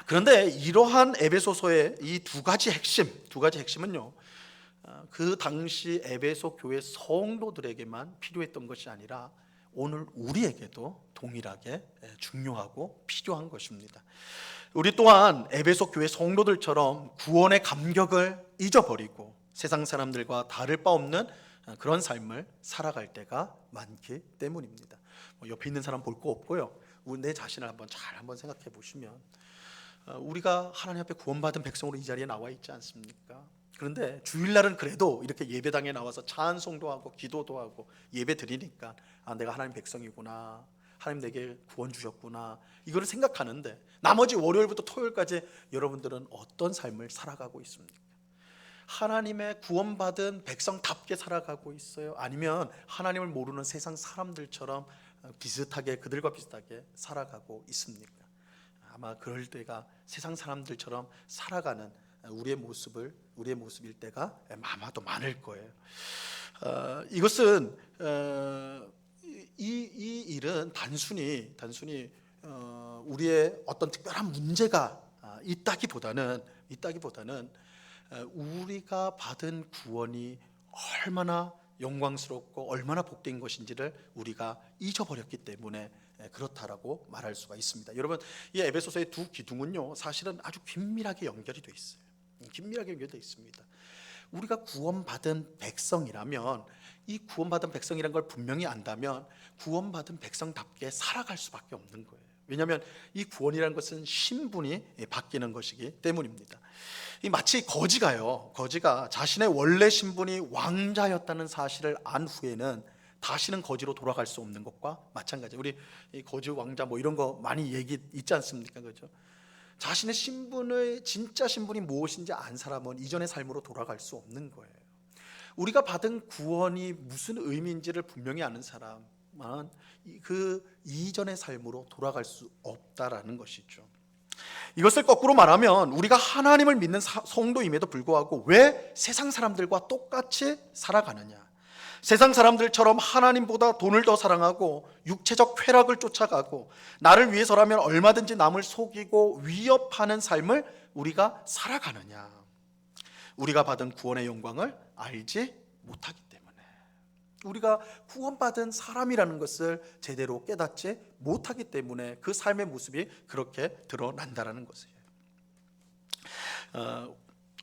그런데 이러한 에베소서의 이 두 가지 핵심은요, 그 당시 에베소 교회 성도들에게만 필요했던 것이 아니라 오늘 우리에게도 동일하게 중요하고 필요한 것입니다. 우리 또한 에베소 교회 성도들처럼 구원의 감격을 잊어버리고 세상 사람들과 다를 바 없는 그런 삶을 살아갈 때가 많기 때문입니다. 옆에 있는 사람 볼 거 없고요, 내 자신을 한번 생각해 보시면 우리가 하나님 앞에 구원받은 백성으로 이 자리에 나와 있지 않습니까? 그런데 주일날은 그래도 이렇게 예배당에 나와서 찬송도 하고 기도도 하고 예배 드리니까 내가 하나님 백성이구나, 하나님 내게 구원 주셨구나, 이거를 생각하는데 나머지 월요일부터 토요일까지 여러분들은 어떤 삶을 살아가고 있습니까? 하나님의 구원받은 백성답게 살아가고 있어요? 아니면 하나님을 모르는 세상 사람들처럼 그들과 비슷하게 살아가고 있습니까? 아마 그럴 때가 세상 사람들처럼 살아가는 우리의 모습일 때가 아마도 많을 거예요. 이것은 이 일은 단순히 우리의 어떤 특별한 문제가 있다기보다는 우리가 받은 구원이 얼마나 영광스럽고 얼마나 복된 것인지를 우리가 잊어버렸기 때문에 그렇다라고 말할 수가 있습니다. 여러분, 이 에베소서의 두 기둥은요, 사실은 아주 긴밀하게 연결이 돼 있어요. 긴밀하게 연결되어 있습니다. 우리가 구원받은 백성이라면 이 구원받은 백성이란 걸 분명히 안다면 구원받은 백성답게 살아갈 수밖에 없는 거예요. 왜냐하면 이 구원이라는 것은 신분이 바뀌는 것이기 때문입니다. 이 마치 거지가 자신의 원래 신분이 왕자였다는 사실을 안 후에는 다시는 거지로 돌아갈 수 없는 것과 마찬가지예요. 우리 이 거지 왕자 뭐 이런 거 많이 얘기 있지 않습니까? 그죠? 자신의 진짜 신분이 무엇인지 안 사람은 이전의 삶으로 돌아갈 수 없는 거예요. 우리가 받은 구원이 무슨 의미인지를 분명히 아는 사람은 그 이전의 삶으로 돌아갈 수 없다라는 것이죠. 이것을 거꾸로 말하면 우리가 하나님을 믿는 성도임에도 불구하고 왜 세상 사람들과 똑같이 살아가느냐? 세상 사람들처럼 하나님보다 돈을 더 사랑하고 육체적 쾌락을 쫓아가고 나를 위해서라면 얼마든지 남을 속이고 위협하는 삶을 우리가 살아가느냐? 우리가 받은 구원의 영광을 알지 못하기 때문에, 우리가 구원받은 사람이라는 것을 제대로 깨닫지 못하기 때문에 그 삶의 모습이 그렇게 드러난다는 것이에요.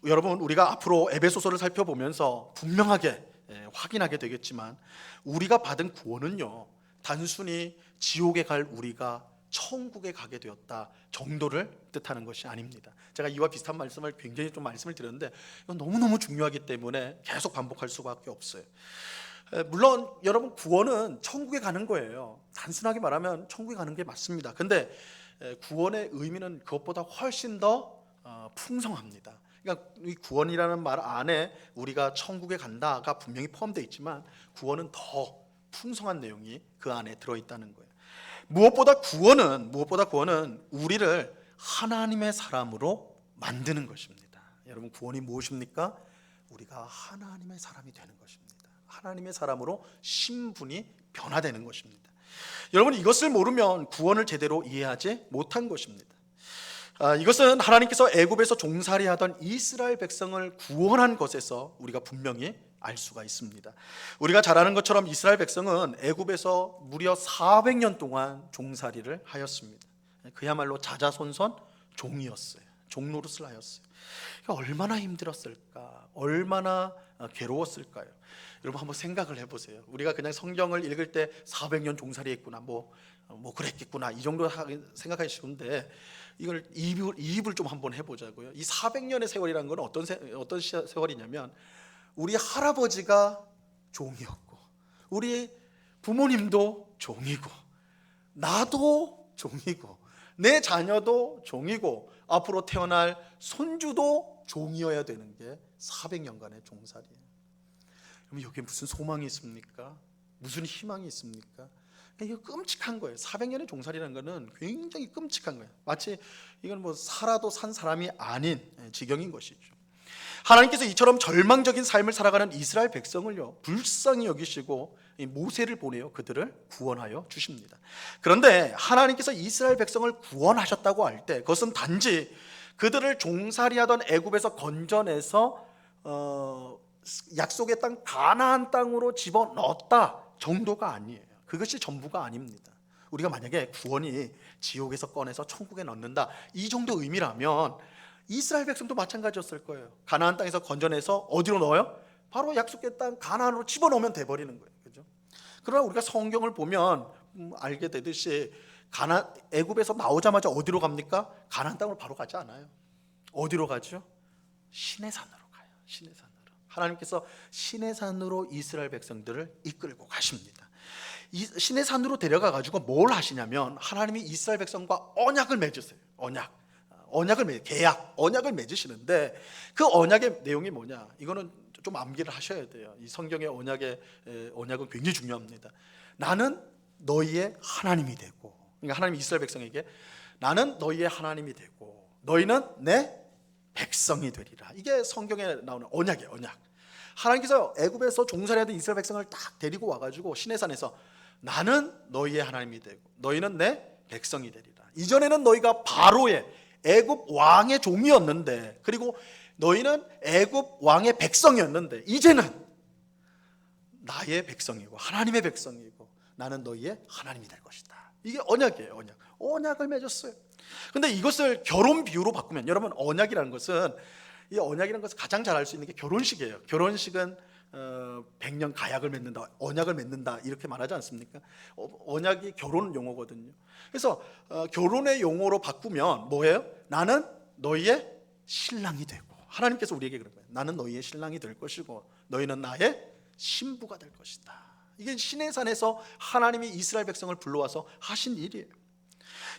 여러분, 우리가 앞으로 에베소서를 살펴보면서 분명하게 확인하게 되겠지만 우리가 받은 구원은요, 단순히 지옥에 갈 우리가 천국에 가게 되었다 정도를 뜻하는 것이 아닙니다. 제가 이와 비슷한 말씀을 굉장히 좀 말씀을 드렸는데 이건 너무너무 중요하기 때문에 계속 반복할 수밖에 없어요. 물론 여러분, 구원은 천국에 가는 거예요. 단순하게 말하면 천국에 가는 게 맞습니다. 근데 구원의 의미는 그것보다 훨씬 더 풍성합니다. 그러니까 이 구원이라는 말 안에 우리가 천국에 간다가 분명히 포함되어 있지만 구원은 더 풍성한 내용이 그 안에 들어있다는 거예요. 무엇보다 구원은 우리를 하나님의 사람으로 만드는 것입니다. 여러분, 구원이 무엇입니까? 우리가 하나님의 사람이 되는 것입니다. 하나님의 사람으로 신분이 변화되는 것입니다. 여러분, 이것을 모르면 구원을 제대로 이해하지 못한 것입니다. 이것은 하나님께서 애굽에서 종살이하던 이스라엘 백성을 구원한 것에서 우리가 분명히 알 수가 있습니다. 우리가 잘 아는 것처럼 이스라엘 백성은 애굽에서 무려 400년 동안 종살이를 하였습니다. 그야말로 자자손손 종이었어요. 종노릇을 하였어요. 얼마나 힘들었을까? 얼마나 괴로웠을까요? 여러분, 한번 생각을 해보세요. 우리가 그냥 성경을 읽을 때 400년 종살이했구나, 뭐 그랬겠구나, 이 정도 생각하기 쉬운데 이걸 이입을 좀 한번 해보자고요. 이 400년의 세월이라는 건 어떤 세월이냐면, 우리 할아버지가 종이었고, 우리 부모님도 종이고, 나도 종이고, 내 자녀도 종이고, 앞으로 태어날 손주도 종이어야 되는 게 400년간의 종살이에요. 그럼 여기에 무슨 소망이 있습니까? 무슨 희망이 있습니까? 이거 끔찍한 거예요. 400년의 종살이라는 것은 굉장히 끔찍한 거예요. 마치 이건 뭐 살아도 산 사람이 아닌 지경인 것이죠. 하나님께서 이처럼 절망적인 삶을 살아가는 이스라엘 백성을요, 불쌍히 여기시고 모세를 보내어 그들을 구원하여 주십니다. 그런데 하나님께서 이스라엘 백성을 구원하셨다고 할 때 그것은 단지 그들을 종살이하던 애굽에서 건져내서 약속의 땅 가나안 땅으로 집어넣었다 정도가 아니에요. 그것이 전부가 아닙니다. 우리가 만약에 구원이 지옥에서 꺼내서 천국에 넣는다, 이 정도 의미라면 이스라엘 백성도 마찬가지였을 거예요. 가나안 땅에서 건져내서 어디로 넣어요? 바로 약속의 땅 가나안으로 집어넣으면 돼버리는 거예요. 그죠? 그러나 우리가 성경을 보면 알게 되듯이 애굽에서 나오자마자 어디로 갑니까? 가나안 땅으로 바로 가지 않아요. 어디로 가죠? 시내산으로 가요. 시내산으로. 하나님께서 시내산으로 이스라엘 백성들을 이끌고 가십니다. 이 시내산으로 데려가 가지고 뭘 하시냐면, 하나님이 이스라엘 백성과 언약을 맺으세요. 언약을 맺으시는데, 그 언약의 내용이 뭐냐? 이거는 좀 암기를 하셔야 돼요. 이 성경의 언약은 굉장히 중요합니다. 나는 너희의 하나님이 되고, 그러니까 하나님이 이스라엘 백성에게 나는 너희의 하나님이 되고 너희는 내 백성이 되리라. 이게 성경에 나오는 언약이에요. 언약. 하나님께서 애굽에서 종살이하던 이스라엘 백성을 딱 데리고 와가지고 시내산에서 나는 너희의 하나님이 되고 너희는 내 백성이 되리라. 이전에는 너희가 바로의 애굽 왕의 종이었는데, 그리고 너희는 애굽 왕의 백성이었는데, 이제는 나의 백성이고 하나님의 백성이고 나는 너희의 하나님이 될 것이다. 이게 언약이에요. 언약을 맺었어요. 근데 이것을 결혼 비유로 바꾸면, 여러분, 언약이라는 것은 가장 잘 알 수 있는 게 결혼식이에요. 결혼식은 100년 가약을 맺는다, 언약을 맺는다 이렇게 말하지 않습니까? 언약이 결혼 용어거든요. 그래서 결혼의 용어로 바꾸면 뭐예요? 나는 너희의 신랑이 되고, 하나님께서 우리에게 그런 거예요. 나는 너희의 신랑이 될 것이고 너희는 나의 신부가 될 것이다. 이게 시내산에서 하나님이 이스라엘 백성을 불러와서 하신 일이에요.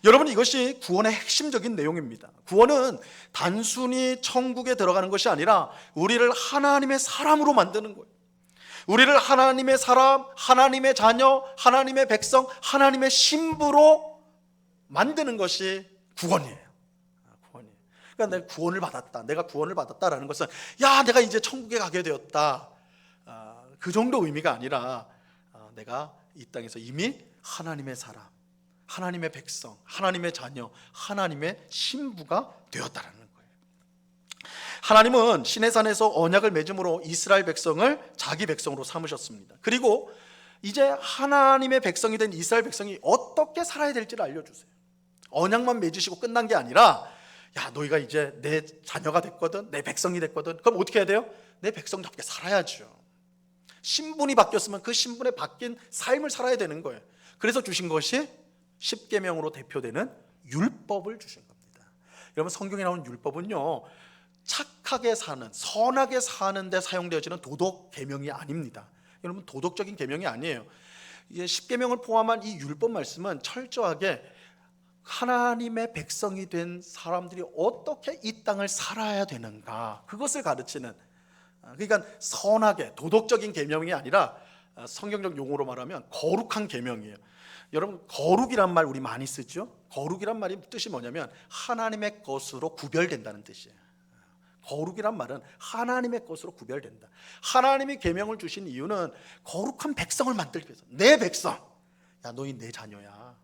여러분, 이것이 구원의 핵심적인 내용입니다. 구원은 단순히 천국에 들어가는 것이 아니라 우리를 하나님의 사람으로 만드는 거예요. 우리를 하나님의 사람, 하나님의 자녀, 하나님의 백성, 하나님의 신부로 만드는 것이 구원이에요. 구원이에요. 그러니까 내가 구원을 받았다, 내가 구원을 받았다라는 것은 야, 내가 이제 천국에 가게 되었다, 그 정도 의미가 아니라 내가 이 땅에서 이미 하나님의 사람, 하나님의 백성, 하나님의 자녀, 하나님의 신부가 되었다라는 거예요. 하나님은 시내산에서 언약을 맺음으로 이스라엘 백성을 자기 백성으로 삼으셨습니다. 그리고 이제 하나님의 백성이 된 이스라엘 백성이 어떻게 살아야 될지를 알려주세요. 언약만 맺으시고 끝난 게 아니라 야, 너희가 이제 내 자녀가 됐거든, 내 백성이 됐거든, 그럼 어떻게 해야 돼요? 내 백성답게 살아야죠. 신분이 바뀌었으면 그 신분에 바뀐 삶을 살아야 되는 거예요. 그래서 주신 것이 십계명으로 대표되는 율법을 주신 겁니다. 여러분, 성경에 나온 율법은요, 착하게 사는, 선하게 사는 데 사용되어지는 도덕 계명이 아닙니다. 여러분, 도덕적인 계명이 아니에요. 이제 십계명을 포함한 이 율법 말씀은 철저하게 하나님의 백성이 된 사람들이 어떻게 이 땅을 살아야 되는가, 그것을 가르치는, 그러니까 선하게 도덕적인 계명이 아니라 성경적 용어로 말하면 거룩한 계명이에요. 여러분, 거룩이란 말 우리 많이 쓰죠? 거룩이란 말이 뜻이 뭐냐면 하나님의 것으로 구별된다는 뜻이에요. 거룩이란 말은 하나님의 것으로 구별된다. 하나님이 계명을 주신 이유는 거룩한 백성을 만들기 위해서. 내 백성, 야, 너희 내 자녀야.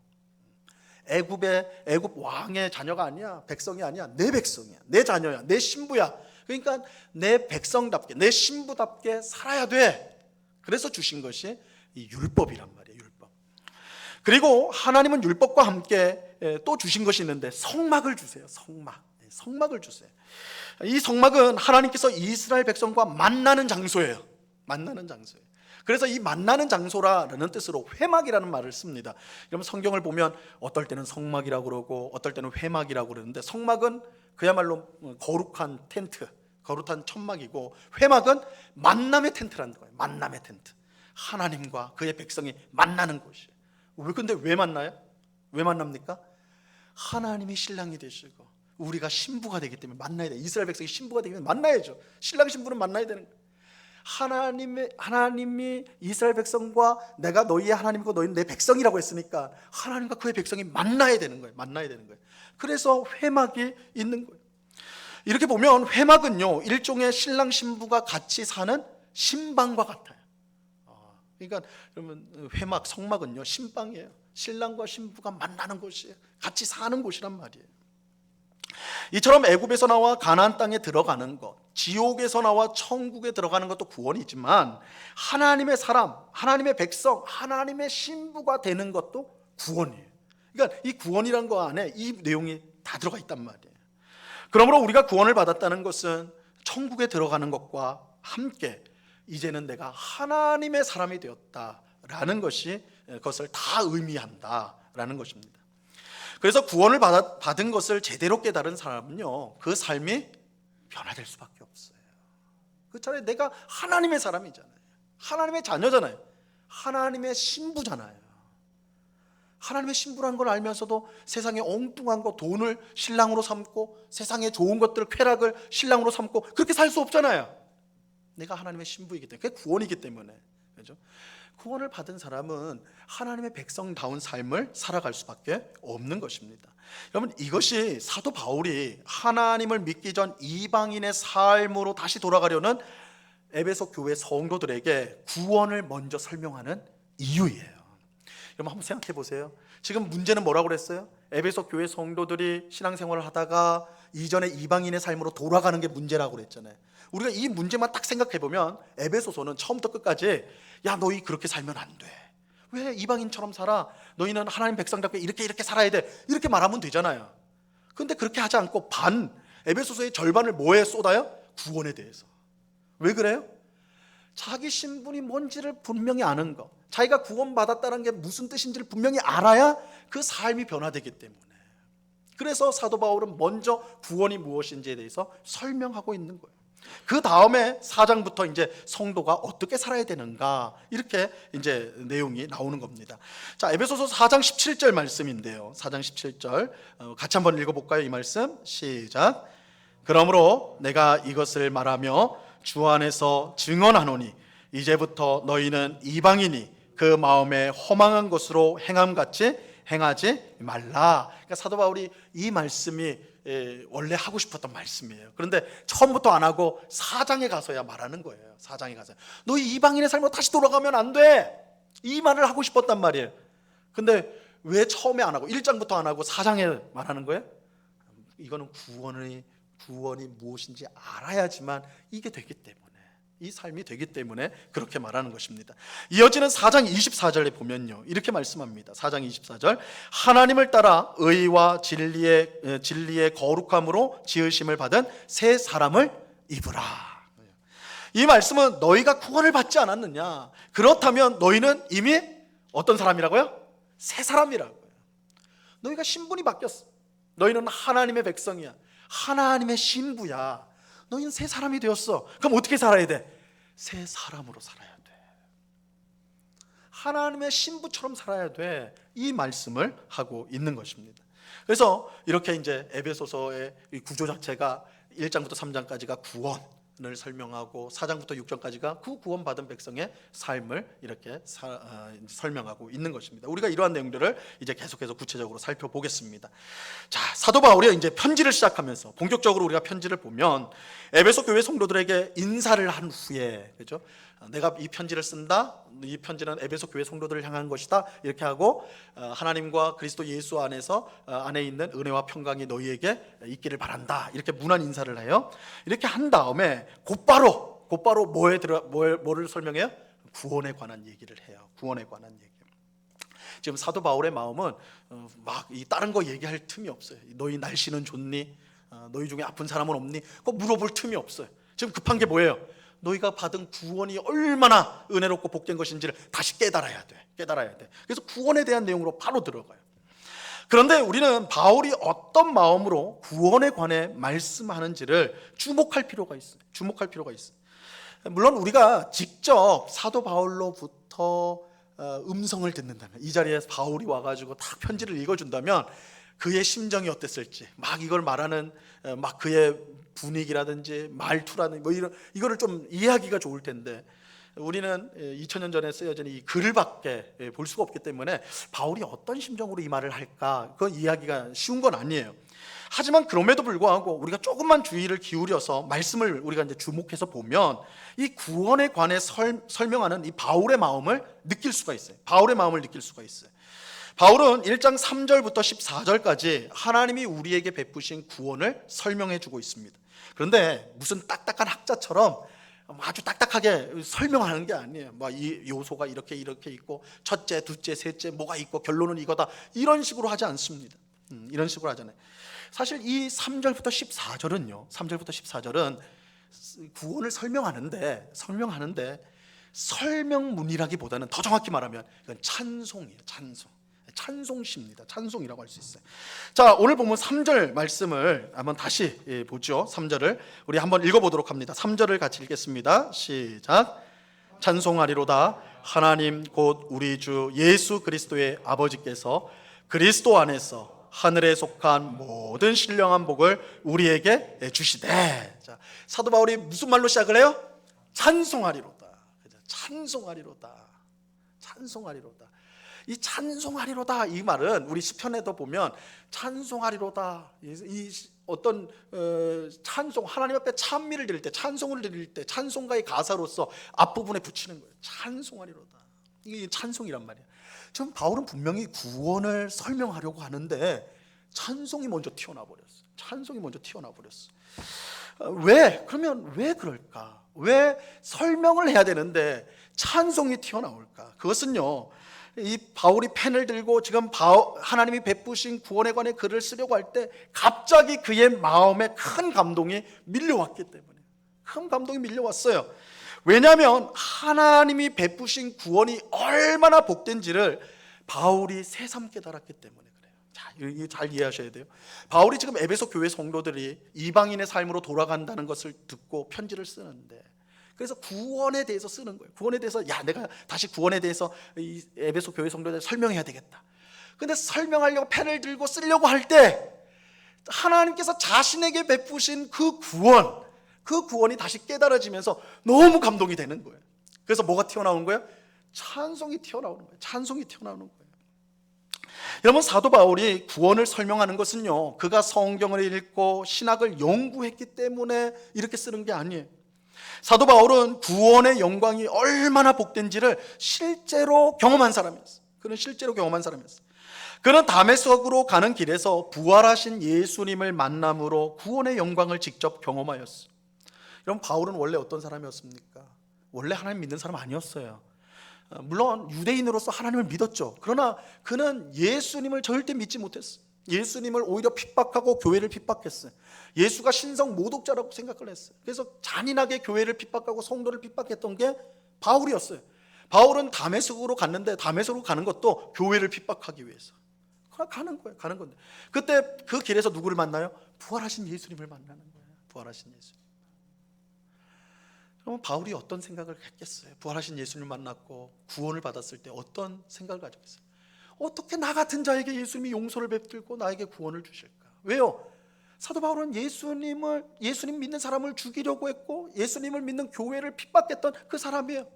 애굽 왕의 자녀가 아니야, 백성이 아니야, 내 백성이야, 내 자녀야, 내 신부야. 그러니까 내 백성답게, 내 신부답게 살아야 돼. 그래서 주신 것이 이 율법이란 말이에요. 율법. 그리고 하나님은 율법과 함께 또 주신 것이 있는데 성막을 주세요. 성막을 주세요. 이 성막은 하나님께서 이스라엘 백성과 만나는 장소예요. 만나는 장소예요. 그래서 이 만나는 장소라는 뜻으로 회막이라는 말을 씁니다. 여러분, 성경을 보면 어떨 때는 성막이라고 그러고 어떨 때는 회막이라고 그러는데, 성막은 그야말로 거룩한 텐트, 거룩한 천막이고, 회막은 만남의 텐트라는 거예요. 만남의 텐트. 하나님과 그의 백성이 만나는 곳이에요. 근데 왜 만나요? 왜 만납니까? 하나님이 신랑이 되시고 우리가 신부가 되기 때문에 만나야 돼요. 이스라엘 백성이 신부가 되기 때문에 만나야죠. 신랑 신부는 만나야 되는 거예요. 하나님이 이스라엘 백성과 내가 너희의 하나님이고 너희는 내 백성이라고 했으니까 하나님과 그의 백성이 만나야 되는 거예요. 만나야 되는 거예요. 그래서 회막이 있는 거예요. 이렇게 보면 회막은요, 일종의 신랑 신부가 같이 사는 신방과 같아요. 그러니까 여러분, 회막, 성막은요, 신방이에요. 신랑과 신부가 만나는 곳이에요. 같이 사는 곳이란 말이에요. 이처럼 애굽에서 나와 가나안 땅에 들어가는 것, 지옥에서 나와 천국에 들어가는 것도 구원이지만, 하나님의 사람, 하나님의 백성, 하나님의 신부가 되는 것도 구원이에요. 그러니까 이 구원이란 거 안에 이 내용이 다 들어가 있단 말이에요. 그러므로 우리가 구원을 받았다는 것은 천국에 들어가는 것과 함께 이제는 내가 하나님의 사람이 되었다라는 것이, 그것을 다 의미한다라는 것입니다. 그래서 구원을 받은 것을 제대로 깨달은 사람은요, 그 삶이 변화될 수밖에 없어요. 그렇잖아요. 내가 하나님의 사람이잖아요. 하나님의 자녀잖아요. 하나님의 신부잖아요. 하나님의 신부라는 걸 알면서도 세상의 엉뚱한 거, 돈을 신랑으로 삼고 세상의 좋은 것들, 쾌락을 신랑으로 삼고 그렇게 살 수 없잖아요. 내가 하나님의 신부이기 때문에, 그게 구원이기 때문에. 그렇죠? 구원을 받은 사람은 하나님의 백성다운 삶을 살아갈 수밖에 없는 것입니다. 여러분, 이것이 사도 바울이 하나님을 믿기 전 이방인의 삶으로 다시 돌아가려는 에베소 교회 성도들에게 구원을 먼저 설명하는 이유예요. 여러분, 한번 생각해 보세요. 지금 문제는 뭐라고 그랬어요? 에베소 교회 성도들이 신앙생활을 하다가 이전에 이방인의 삶으로 돌아가는 게 문제라고 그랬잖아요. 우리가 이 문제만 딱 생각해 보면 에베소서는 처음부터 끝까지 야, 너희 그렇게 살면 안 돼. 왜 이방인처럼 살아? 너희는 하나님 백성답게 이렇게 살아야 돼. 이렇게 말하면 되잖아요. 그런데 그렇게 하지 않고 에베소서의 절반을 뭐에 쏟아요? 구원에 대해서. 왜 그래요? 자기 신분이 뭔지를 분명히 아는 거, 자기가 구원받았다는 게 무슨 뜻인지를 분명히 알아야 그 삶이 변화되기 때문에, 그래서 사도 바울은 먼저 구원이 무엇인지에 대해서 설명하고 있는 거예요. 그 다음에 4장부터 이제 성도가 어떻게 살아야 되는가, 이렇게 이제 내용이 나오는 겁니다. 자, 에베소서 4장 17절 말씀인데요. 4장 17절 같이 한번 읽어볼까요? 이 말씀 시작. 그러므로 내가 이것을 말하며 주 안에서 증언하노니 이제부터 너희는 이방인이 그 마음에 허망한 것으로 행함같이 행하지 말라. 그러니까 사도 바울이 이 말씀이 원래 하고 싶었던 말씀이에요. 그런데 처음부터 안 하고 4장에 가서야 말하는 거예요. 4장에 가서 너희 이방인의 삶으로 다시 돌아가면 안 돼, 이 말을 하고 싶었단 말이에요. 근데 왜 처음에 안 하고 1장부터 안 하고 4장에 말하는 거예요? 이거는 구원이 무엇인지 알아야지만 이게 되기 때문에, 이 삶이 되기 때문에 그렇게 말하는 것입니다. 이어지는 4장 24절에 보면요, 이렇게 말씀합니다. 4장 24절, 하나님을 따라 의와 진리의 거룩함으로 지으심을 받은 새 사람을 입으라. 이 말씀은 너희가 구원을 받지 않았느냐, 그렇다면 너희는 이미 어떤 사람이라고요? 새 사람이라고요. 너희가 신분이 바뀌었어. 너희는 하나님의 백성이야, 하나님의 신부야. 너희는 새 사람이 되었어. 그럼 어떻게 살아야 돼? 새 사람으로 살아야 돼. 하나님의 신부처럼 살아야 돼. 이 말씀을 하고 있는 것입니다. 그래서 이렇게 이제 에베소서의 구조 자체가 1장부터 3장까지가 구원을 설명하고 4장부터 6장까지가 그 구원받은 백성의 삶을 이렇게 설명하고 있는 것입니다. 우리가 이러한 내용들을 이제 계속해서 구체적으로 살펴보겠습니다. 자, 사도 바울이 이제 편지를 시작하면서 본격적으로 우리가 편지를 보면 에베소 교회 성도들에게 인사를 한 후에, 그죠? 내가 이 편지를 쓴다, 이 편지는 에베소 교회 성도들을 향한 것이다, 이렇게 하고 하나님과 그리스도 예수 안에서 안에 있는 은혜와 평강이 너희에게 있기를 바란다, 이렇게 문안 인사를 해요. 이렇게 한 다음에 곧바로 뭐를 설명해요? 구원에 관한 얘기를 해요. 구원에 관한 얘기. 지금 사도 바울의 마음은 막 이 다른 거 얘기할 틈이 없어요. 너희 날씨는 좋니? 너희 중에 아픈 사람은 없니? 그거 물어볼 틈이 없어요. 지금 급한 게 뭐예요? 너희가 받은 구원이 얼마나 은혜롭고 복된 것인지를 다시 깨달아야 돼. 그래서 구원에 대한 내용으로 바로 들어가요. 그런데 우리는 바울이 어떤 마음으로 구원에 관해 말씀하는지를 주목할 필요가 있어요. 물론 우리가 직접 사도 바울로부터 음성을 듣는다면, 이 자리에 바울이 와가지고 딱 편지를 읽어준다면 그의 심정이 어땠을지, 막 이걸 말하는 막 그의 분위기라든지 말투라든지 뭐 이거를 좀 이해하기가 좋을 텐데, 우리는 2000년 전에 쓰여진 이 글밖에 볼 수가 없기 때문에 바울이 어떤 심정으로 이 말을 할까, 그건 이해하기가 쉬운 건 아니에요. 하지만 그럼에도 불구하고 우리가 조금만 주의를 기울여서 말씀을 우리가 이제 주목해서 보면 이 구원에 관해 설명하는 이 바울의 마음을 느낄 수가 있어요. 바울은 1장 3절부터 14절까지 하나님이 우리에게 베푸신 구원을 설명해 주고 있습니다. 그런데 무슨 딱딱한 학자처럼 아주 딱딱하게 설명하는 게 아니에요. 뭐 이 요소가 이렇게 있고 첫째, 둘째, 셋째 뭐가 있고 결론은 이거다, 이런 식으로 하지 않습니다. 이런 식으로 하잖아요. 사실 이 3절부터 14절은 구원을 설명하는데 설명문이라기보다는 더 정확히 말하면 이건 찬송이에요. 찬송시입니다. 찬송이라고 할 수 있어요. 자, 오늘 보면 3절 말씀을 한번 다시 보죠. 3절을 우리 한번 읽어보도록 합니다. 3절을 같이 읽겠습니다. 시작. 찬송하리로다 하나님 곧 우리 주 예수 그리스도의 아버지께서 그리스도 안에서 하늘에 속한 모든 신령한 복을 우리에게 주시되. 자, 사도 바울이 무슨 말로 시작을 해요? 찬송하리로다. 이 찬송하리로다, 이 말은 우리 시편에도 보면 찬송하리로다, 이 어떤 찬송, 하나님 앞에 찬미를 드릴 때, 찬송을 드릴 때 찬송가의 가사로서 앞부분에 붙이는 거예요. 찬송하리로다. 이게 찬송이란 말이야. 지금 바울은 분명히 구원을 설명하려고 하는데 찬송이 먼저 튀어나와 버렸어. 왜? 그러면 왜 그럴까? 왜 설명을 해야 되는데 찬송이 튀어나올까? 그것은요, 이 바울이 펜을 들고 지금 하나님이 베푸신 구원에 관해 글을 쓰려고 할 때 갑자기 그의 마음에 큰 감동이 밀려왔기 때문에, 큰 감동이 밀려왔어요. 왜냐하면 하나님이 베푸신 구원이 얼마나 복된지를 바울이 새삼 깨달았기 때문에 그래요. 자, 이거 잘 이해하셔야 돼요. 바울이 지금 에베소 교회 성도들이 이방인의 삶으로 돌아간다는 것을 듣고 편지를 쓰는데, 그래서 구원에 대해서 쓰는 거예요. 구원에 대해서 내가 다시 구원에 대해서 이 에베소 교회 성도들 설명해야 되겠다. 근데 설명하려고 펜을 들고 쓰려고 할 때 하나님께서 자신에게 베푸신 그 구원이 다시 깨달아지면서 너무 감동이 되는 거예요. 그래서 뭐가 튀어나오는 거예요? 찬송이 튀어나오는 거예요. 찬송이 튀어나오는 거예요. 여러분, 사도 바울이 구원을 설명하는 것은요, 그가 성경을 읽고 신학을 연구했기 때문에 이렇게 쓰는 게 아니에요. 사도 바울은 구원의 영광이 얼마나 복된지를 실제로 경험한 사람이었어요. 그는 실제로 경험한 사람이었어요. 그는 다메섹으로 가는 길에서 부활하신 예수님을 만남으로 구원의 영광을 직접 경험하였어요. 여러분, 바울은 원래 어떤 사람이었습니까? 원래 하나님 믿는 사람 아니었어요. 물론 유대인으로서 하나님을 믿었죠. 그러나 그는 예수님을 절대 믿지 못했어요. 예수님을 오히려 핍박하고 교회를 핍박했어요. 예수가 신성 모독자라고 생각을 했어요. 그래서 잔인하게 교회를 핍박하고 성도를 핍박했던 게 바울이었어요. 바울은 다메섹으로 갔는데, 다메섹으로 가는 것도 교회를 핍박하기 위해서 가는 거예요. 가는 건데, 그때 그 길에서 누구를 만나요? 부활하신 예수님을 만나는 거예요. 부활하신 예수님. 그럼 바울이 어떤 생각을 했겠어요? 부활하신 예수님을 만났고 구원을 받았을 때 어떤 생각을 가졌겠어요? 어떻게 나 같은 자에게 예수님이 용서를 베풀고 나에게 구원을 주실까? 왜요? 사도 바울은 예수님 믿는 사람을 죽이려고 했고 예수님을 믿는 교회를 핍박했던 그 사람이에요.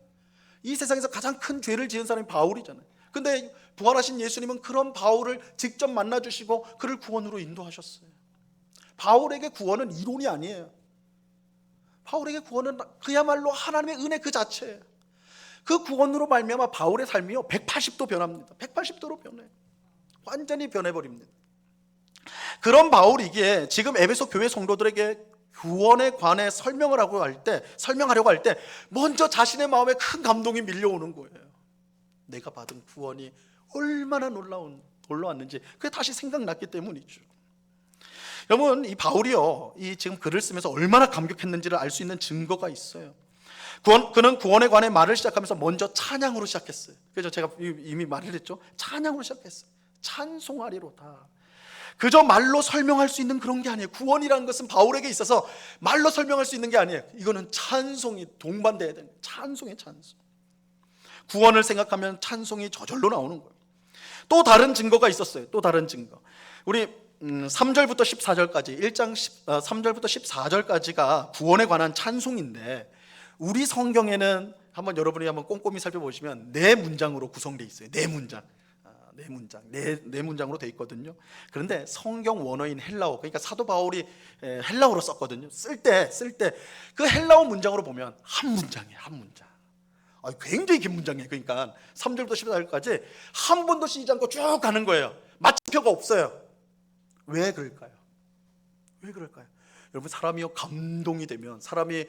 이 세상에서 가장 큰 죄를 지은 사람이 바울이잖아요. 근데 부활하신 예수님은 그런 바울을 직접 만나주시고 그를 구원으로 인도하셨어요. 바울에게 구원은 이론이 아니에요. 바울에게 구원은 그야말로 하나님의 은혜 그 자체예요. 그 구원으로 말미암아 바울의 삶이요 180도 변합니다. 180도로 변해요. 완전히 변해버립니다. 그런 바울이기에 지금 에베소 교회 성도들에게 구원에 관해 설명하려고 할 때 먼저 자신의 마음에 큰 감동이 밀려오는 거예요. 내가 받은 구원이 얼마나 놀라웠는지 그게 다시 생각났기 때문이죠. 여러분, 이 바울이요, 이 지금 글을 쓰면서 얼마나 감격했는지를 알 수 있는 증거가 있어요. 그는 구원에 관해 말을 시작하면서 먼저 찬양으로 시작했어요. 그래서 제가 이미 말을 했죠. 찬양으로 시작했어요. 찬송하리로다. 그저 말로 설명할 수 있는 그런 게 아니에요. 구원이라는 것은 바울에게 있어서 말로 설명할 수 있는 게 아니에요. 이거는 찬송이 동반돼야 되는 거예요. 찬송의 찬송. 구원을 생각하면 찬송이 저절로 나오는 거예요. 또 다른 증거가 있었어요. 또 다른 증거. 우리 3절부터 14절까지 1장 3절부터 14절까지가 구원에 관한 찬송인데, 우리 성경에는 여러분이 한번 꼼꼼히 살펴보시면 네 문장으로 구성되어 있어요. 네 문장으로 되어 있거든요. 그런데 성경 원어인 헬라어, 그러니까 사도 바울이 헬라어로 썼거든요. 쓸 때 그 헬라어 문장으로 보면 한 문장이에요. 한 문장. 굉장히 긴 문장이에요. 그러니까 3절부터 14절까지 한 번도 쉬지 않고 쭉 가는 거예요. 마침표가 없어요. 왜 그럴까요? 여러분, 사람이요 감동이 되면, 사람이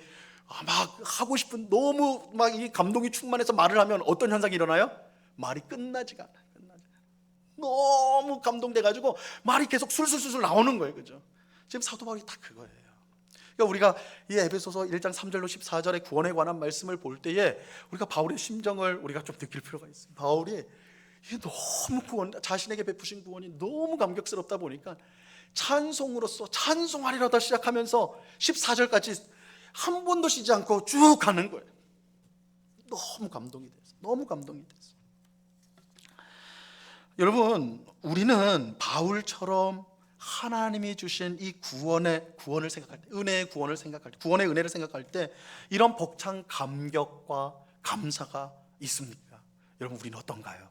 막 하고 싶은, 너무 막 이 감동이 충만해서 말을 하면 어떤 현상이 일어나요? 말이 끝나지가 않아요. 너무 감동돼가지고 말이 계속 술술술 나오는 거예요. 그죠? 지금 사도 바울이 다 그거예요. 그러니까 우리가 이 에베소서 1장 3절로 14절의 구원에 관한 말씀을 볼 때에 우리가 바울의 심정을 우리가 좀 느낄 필요가 있어요. 바울이 이게 너무 자신에게 베푸신 구원이 너무 감격스럽다 보니까 찬송으로서 찬송하리로다 시작하면서 14절까지 한 번도 쉬지 않고 쭉 가는 거예요. 너무 감동이 됐어요. 여러분, 우리는 바울처럼 하나님이 주신 이 구원을 생각할 때, 은혜의 구원을 생각할 때, 구원의 은혜를 생각할 때 이런 벅찬 감격과 감사가 있습니까? 여러분, 우리는 어떤가요?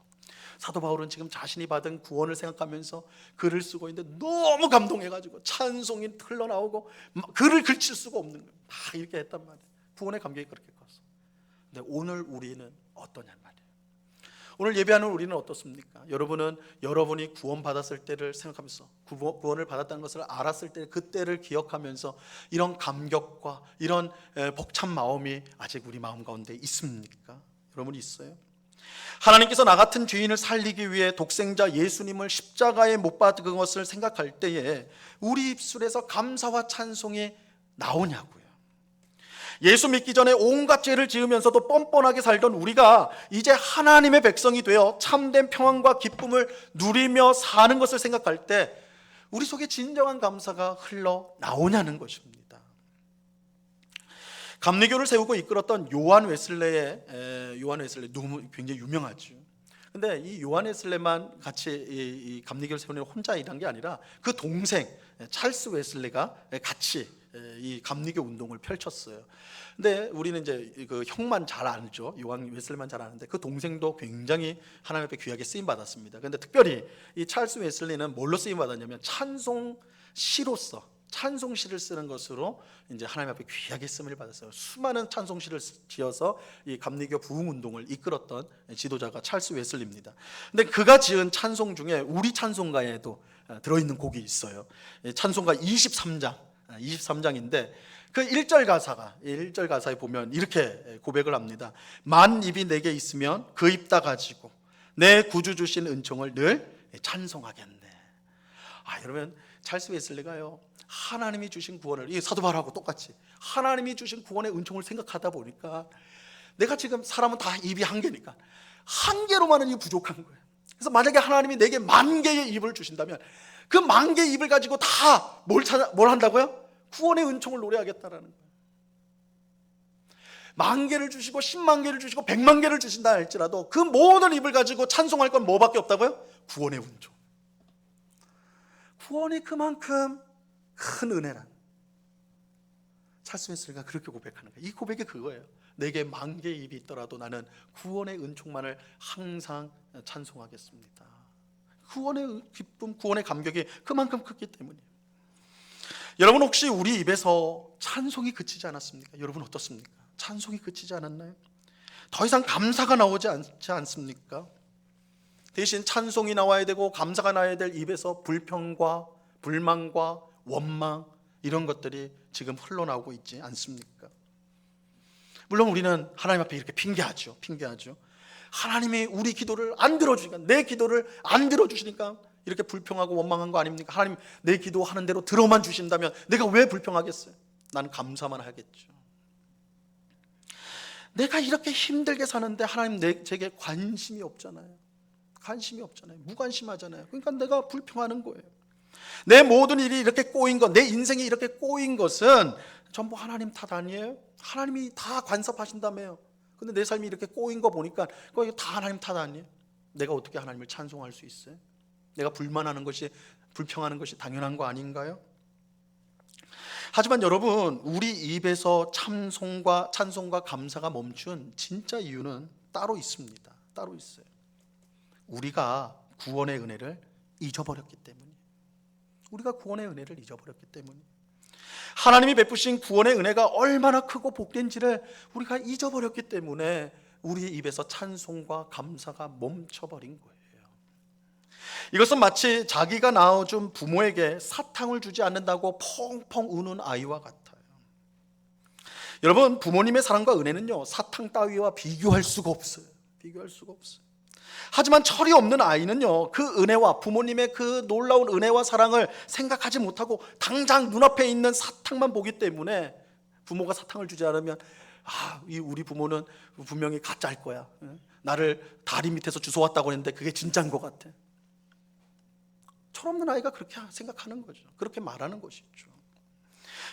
사도 바울은 지금 자신이 받은 구원을 생각하면서 글을 쓰고 있는데 너무 감동해가지고 찬송이 흘러나오고 글을 그칠 수가 없는 거예요. 다 이렇게 했단 말이에요. 구원의 감격이 그렇게 컸어. 근데 오늘 우리는 어떠냔 말이에요. 오늘 예배하는 우리는 어떻습니까? 여러분은 여러분이 구원받았을 때를 생각하면서, 구원을 받았다는 것을 알았을 때 그때를 기억하면서 이런 감격과 이런 벅찬 마음이 아직 우리 마음 가운데 있습니까? 여러분, 있어요? 하나님께서 나 같은 죄인을 살리기 위해 독생자 예수님을 십자가에 못 박은 것을 생각할 때에 우리 입술에서 감사와 찬송이 나오냐고요. 예수 믿기 전에 온갖 죄를 지으면서도 뻔뻔하게 살던 우리가 이제 하나님의 백성이 되어 참된 평안과 기쁨을 누리며 사는 것을 생각할 때 우리 속에 진정한 감사가 흘러나오냐는 것입니다. 감리교를 세우고 이끌었던 요한 웨슬레 너무 굉장히 유명하죠. 근데 이 요한 웨슬레만 같이 이 감리교를 세우는 혼자 일한 게 아니라 그 동생 찰스 웨슬레가 같이 이 감리교 운동을 펼쳤어요. 근데 우리는 이제 그 형만 잘 알죠. 요한 웨슬레만 잘 아는데 그 동생도 굉장히 하나님 앞에 귀하게 쓰임 받았습니다. 근데 특별히 이 찰스 웨슬레는 뭘로 쓰임 받았냐면 찬송시로서 찬송시를 쓰는 것으로 이제 하나님 앞에 귀하게 쓰임을 받았어요. 수많은 찬송시를 지어서 이 감리교 부흥 운동을 이끌었던 지도자가 찰스 웨슬리입니다. 근데 그가 지은 찬송 중에 우리 찬송가에도 들어있는 곡이 있어요. 찬송가 23장인데 그 1절 가사에 보면 이렇게 고백을 합니다. 만 입이 내게 있으면 그 입 다 가지고 내 구주 주신 은총을 늘 찬송하겠네. 여러분 찰스 웨슬리가요 하나님이 주신 구원을, 이 사도 바울하고 똑같이 하나님이 주신 구원의 은총을 생각하다 보니까 내가 지금 사람은 다 입이 한 개니까 한 개로만은 이 부족한 거예요. 그래서 만약에 하나님이 내게 10,000개의 입을 주신다면 그 10,000개의 입을 가지고 다 뭘 한다고요? 구원의 은총을 노래하겠다라는 거예요. 10,000개를 주시고 100,000개를 주시고 100,000개를 주신다 할지라도 그 모든 입을 가지고 찬송할 건 뭐밖에 없다고요? 구원의 은총. 구원이 그만큼 큰 은혜란 찰스 웨슬리가 그렇게 고백하는 거예요. 이 고백이 그거예요. 내게 10,000개의 입이 있더라도 나는 구원의 은총만을 항상 찬송하겠습니다. 구원의 기쁨, 구원의 감격이 그만큼 크기 때문이에요. 여러분 혹시 우리 입에서 찬송이 그치지 않았습니까? 여러분 어떻습니까? 찬송이 그치지 않았나요? 더 이상 감사가 나오지 않지 않습니까? 대신 찬송이 나와야 되고 감사가 나와야 될 입에서 불평과 불만과 원망 이런 것들이 지금 흘러나오고 있지 않습니까? 물론 우리는 하나님 앞에 이렇게 핑계하죠. 하나님이 우리 기도를 안 들어주니까, 내 기도를 안 들어주시니까 이렇게 불평하고 원망한 거 아닙니까? 하나님 내 기도하는 대로 들어만 주신다면 내가 왜 불평하겠어요? 나는 감사만 하겠죠. 내가 이렇게 힘들게 사는데 하나님 제게 관심이 없잖아요. 무관심하잖아요. 그러니까 내가 불평하는 거예요. 내 모든 일이 이렇게 꼬인 것, 내 인생이 이렇게 꼬인 것은 전부 하나님 탓 아니에요? 하나님이 다 간섭하신다며요. 근데 내 삶이 이렇게 꼬인 거 보니까 그거 다 하나님 탓 아니에요? 내가 어떻게 하나님을 찬송할 수 있어요? 내가 불평하는 것이 당연한 거 아닌가요? 하지만 여러분, 우리 입에서 찬송과 감사가 멈춘 진짜 이유는 따로 있습니다. 따로 있어요. 우리가 구원의 은혜를 잊어버렸기 때문이에요. 하나님이 베푸신 구원의 은혜가 얼마나 크고 복된지를 우리가 잊어버렸기 때문에 우리의 입에서 찬송과 감사가 멈춰버린 거예요. 이것은 마치 자기가 낳아준 부모에게 사탕을 주지 않는다고 펑펑 우는 아이와 같아요. 여러분, 부모님의 사랑과 은혜는요, 사탕 따위와 비교할 수가 없어요. 하지만 철이 없는 아이는요, 그 은혜와 부모님의 그 놀라운 은혜와 사랑을 생각하지 못하고 당장 눈앞에 있는 사탕만 보기 때문에 부모가 사탕을 주지 않으면 우리 부모는 분명히 가짜일 거야. 나를 다리 밑에서 주워왔다고 했는데 그게 진짜인 것 같아. 철없는 아이가 그렇게 생각하는 거죠. 그렇게 말하는 것이죠.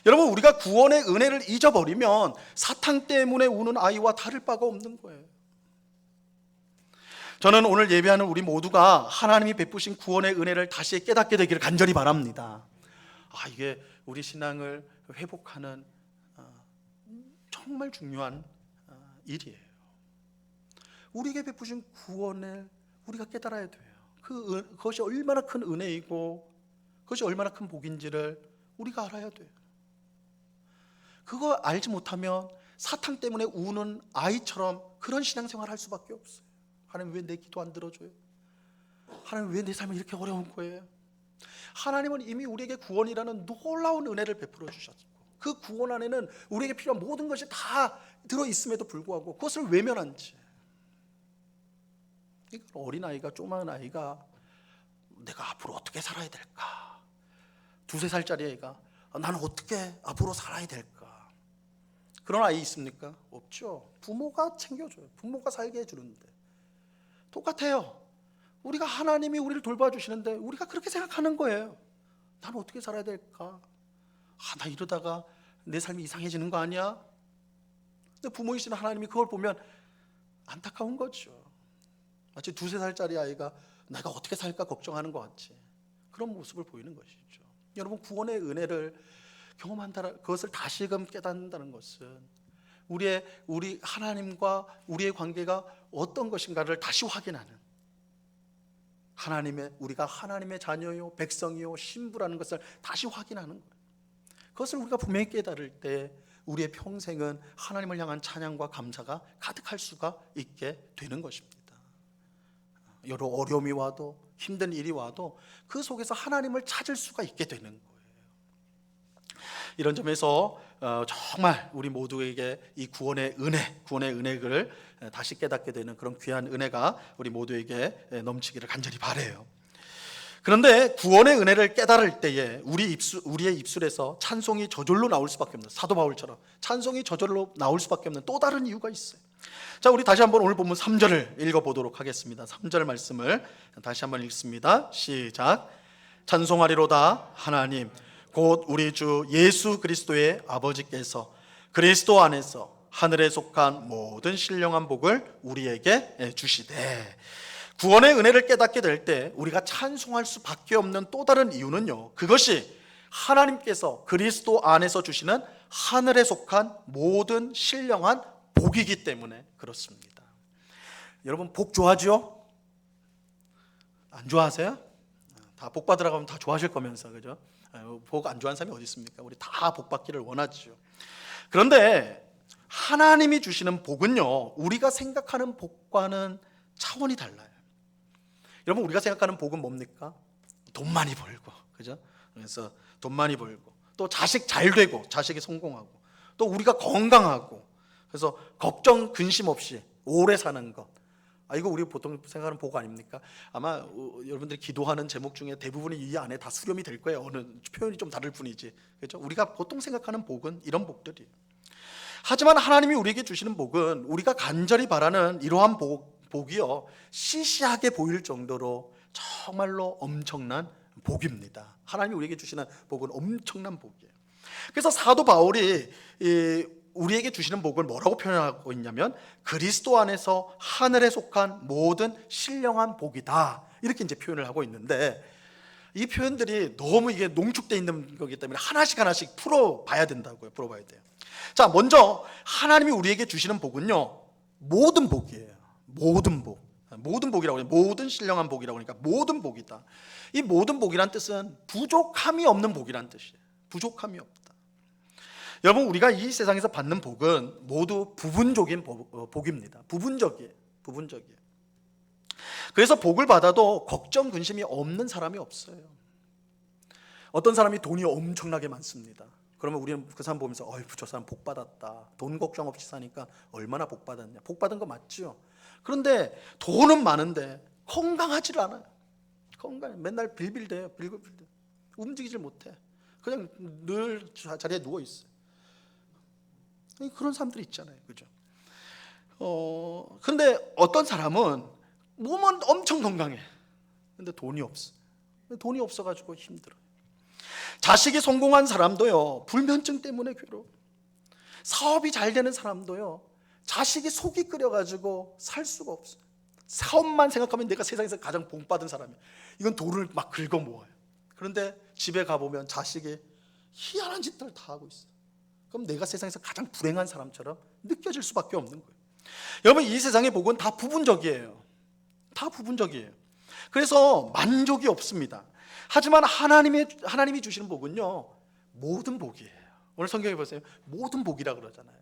여러분, 우리가 구원의 은혜를 잊어버리면 사탕 때문에 우는 아이와 다를 바가 없는 거예요. 저는 오늘 예배하는 우리 모두가 하나님이 베푸신 구원의 은혜를 다시 깨닫게 되기를 간절히 바랍니다. 이게 우리 신앙을 회복하는 정말 중요한 일이에요. 우리에게 베푸신 구원을 우리가 깨달아야 돼요. 그것이 얼마나 큰 은혜이고 그것이 얼마나 큰 복인지를 우리가 알아야 돼요. 그거 알지 못하면 사탕 때문에 우는 아이처럼 그런 신앙생활을 할 수밖에 없어요. 하나님 왜 내 기도 안 들어줘요? 하나님 왜 내 삶이 이렇게 어려운 거예요? 하나님은 이미 우리에게 구원이라는 놀라운 은혜를 베풀어 주셨고 그 구원 안에는 우리에게 필요한 모든 것이 다 들어있음에도 불구하고 그것을 외면한 채 어린아이가, 조그마한 아이가 내가 앞으로 어떻게 살아야 될까? 2-3살짜리 애가 나는 어떻게 앞으로 살아야 될까? 그런 아이 있습니까? 없죠. 부모가 챙겨줘요. 부모가 살게 해주는데. 똑같아요. 우리가 하나님이 우리를 돌봐주시는데 우리가 그렇게 생각하는 거예요. 나는 어떻게 살아야 될까? 나 이러다가 내 삶이 이상해지는 거 아니야? 근데 부모이신 하나님이 그걸 보면 안타까운 거죠. 마치 2-3살짜리 아이가 내가 어떻게 살까 걱정하는 것 같이 그런 모습을 보이는 것이죠. 여러분, 구원의 은혜를 경험한다는 그것을 다시금 깨닫는다는 것은 우리 하나님과 우리의 관계가 어떤 것인가를 다시 확인하는, 우리가 하나님의 자녀요, 백성이요, 신부라는 것을 다시 확인하는 거예요. 그것을 우리가 분명히 깨달을 때 우리의 평생은 하나님을 향한 찬양과 감사가 가득할 수가 있게 되는 것입니다. 여러 어려움이 와도 힘든 일이 와도 그 속에서 하나님을 찾을 수가 있게 되는 거예요. 이런 점에서 정말 우리 모두에게 이 구원의 은혜를 다시 깨닫게 되는 그런 귀한 은혜가 우리 모두에게 넘치기를 간절히 바라요. 그런데 구원의 은혜를 깨달을 때에 우리의 입술에서 찬송이 저절로 나올 수밖에 없는, 사도 바울처럼 찬송이 저절로 나올 수밖에 없는 또 다른 이유가 있어요. 자, 우리 다시 한번 오늘 본문 3절을 읽어보도록 하겠습니다. 3절 말씀을 다시 한번 읽습니다. 시작. 찬송하리로다 하나님 곧 우리 주 예수 그리스도의 아버지께서 그리스도 안에서 하늘에 속한 모든 신령한 복을 우리에게 주시되, 구원의 은혜를 깨닫게 될 때 우리가 찬송할 수밖에 없는 또 다른 이유는요, 그것이 하나님께서 그리스도 안에서 주시는 하늘에 속한 모든 신령한 복이기 때문에 그렇습니다. 여러분, 복 좋아하죠? 안 좋아하세요? 다 복 받으러 가면 다 좋아하실 거면서, 그죠? 복 안 좋아하는 사람이 어디 있습니까? 우리 다 복 받기를 원하죠. 그런데 하나님이 주시는 복은요, 우리가 생각하는 복과는 차원이 달라요. 여러분, 우리가 생각하는 복은 뭡니까? 돈 많이 벌고, 그죠? 그래서 돈 많이 벌고, 또 자식 잘 되고, 자식이 성공하고, 또 우리가 건강하고, 그래서 걱정 근심 없이 오래 사는 것. 이거 우리 보통 생각하는 복 아닙니까? 아마 여러분들이 기도하는 제목 중에 대부분이 이 안에 다 수렴이 될 거예요. 어느 표현이 좀 다를 뿐이지, 그렇죠? 우리가 보통 생각하는 복은 이런 복들이에요. 하지만 하나님이 우리에게 주시는 복은 우리가 간절히 바라는 이러한 복이요, 시시하게 보일 정도로 정말로 엄청난 복입니다. 하나님이 우리에게 주시는 복은 엄청난 복이에요. 그래서 사도 바울이 우리에게 주시는 복을 뭐라고 표현하고 있냐면 그리스도 안에서 하늘에 속한 모든 신령한 복이다, 이렇게 이제 표현을 하고 있는데, 이 표현들이 너무 이게 농축되어 있는 거기 때문에 하나씩 풀어봐야 된다고요. 풀어봐야 돼요. 자, 먼저 하나님이 우리에게 주시는 복은요, 모든 복이에요. 모든 복이라고 해요. 모든 신령한 복이라고 하니까 모든 복이다. 이 모든 복이란 뜻은 부족함이 없는 복이란 뜻이에요. 부족함이 없다. 여러분, 우리가 이 세상에서 받는 복은 모두 부분적인 복입니다. 부분적이에요. 그래서 복을 받아도 걱정 근심이 없는 사람이 없어요. 어떤 사람이 돈이 엄청나게 많습니다. 그러면 우리는 그 사람 보면서 저 사람 복 받았다. 돈 걱정 없이 사니까 얼마나 복 받았냐. 복 받은 거 맞죠? 그런데 돈은 많은데 건강하질 않아요. 맨날 빌빌대요. 움직이질 못해. 그냥 늘 자리에 누워 있어요. 그런 사람들이 있잖아요, 그죠? 그런데 어떤 사람은 몸은 엄청 건강해. 근데 돈이 없어. 돈이 없어가지고 힘들어요. 자식이 성공한 사람도요, 불면증 때문에 괴로워. 사업이 잘 되는 사람도요, 자식이 속이 끓여가지고 살 수가 없어요. 사업만 생각하면 내가 세상에서 가장 복 받은 사람이야. 이건 돈을 막 긁어 모아요. 그런데 집에 가보면 자식이 희한한 짓들을 다 하고 있어요. 그럼 내가 세상에서 가장 불행한 사람처럼 느껴질 수밖에 없는 거예요. 여러분, 이 세상의 복은 다 부분적이에요. 그래서 만족이 없습니다. 하지만 하나님이 주시는 복은요, 모든 복이에요. 오늘 성경에 보세요. 모든 복이라 그러잖아요.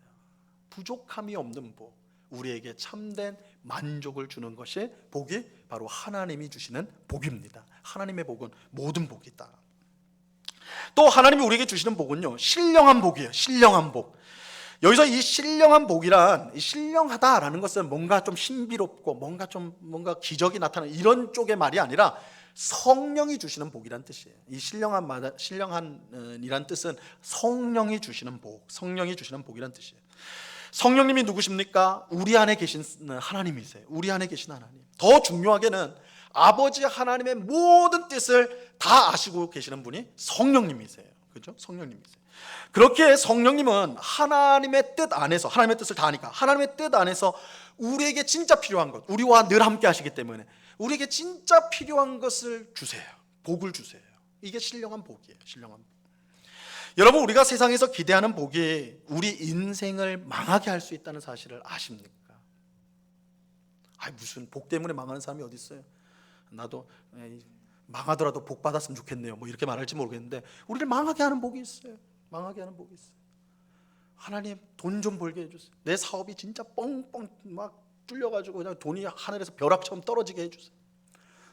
부족함이 없는 복, 우리에게 참된 만족을 주는 것이 복이 바로 하나님이 주시는 복입니다. 하나님의 복은 모든 복이다. 또 하나님이 우리에게 주시는 복은요, 신령한 복이에요. 신령한 복. 여기서 이 신령한 복이란, 이 신령하다라는 것은 뭔가 좀 신비롭고 뭔가 기적이 나타나는 이런 쪽의 말이 아니라 성령이 주시는 복이란 뜻이에요. 이 신령한이란 뜻은 성령이 주시는 복이란 뜻이에요. 성령님이 누구십니까? 우리 안에 계신 하나님이세요. 우리 안에 계신 하나님. 더 중요하게는 아버지 하나님의 모든 뜻을 다 아시고 계시는 분이 성령님이세요. 그죠? 성령님이세요. 그렇게 성령님은 하나님의 뜻 안에서, 하나님의 뜻을 다 아니까 하나님의 뜻 안에서 우리에게 진짜 필요한 것, 우리와 늘 함께 하시기 때문에 우리에게 진짜 필요한 것을 주세요. 복을 주세요. 이게 신령한 복이에요. 신령한 복. 여러분, 우리가 세상에서 기대하는 복이 우리 인생을 망하게 할 수 있다는 사실을 아십니까? 무슨 복 때문에 망하는 사람이 어디 있어요? 나도 망하더라도 복 받았으면 좋겠네요. 뭐 이렇게 말할지 모르겠는데 우리를 망하게 하는 복이 있어요. 망하게 하는 복이 있어요. 하나님, 돈 좀 벌게 해주세요. 내 사업이 진짜 뻥뻥 막 뚫려가지고 그냥 돈이 하늘에서 벼락처럼 떨어지게 해주세요.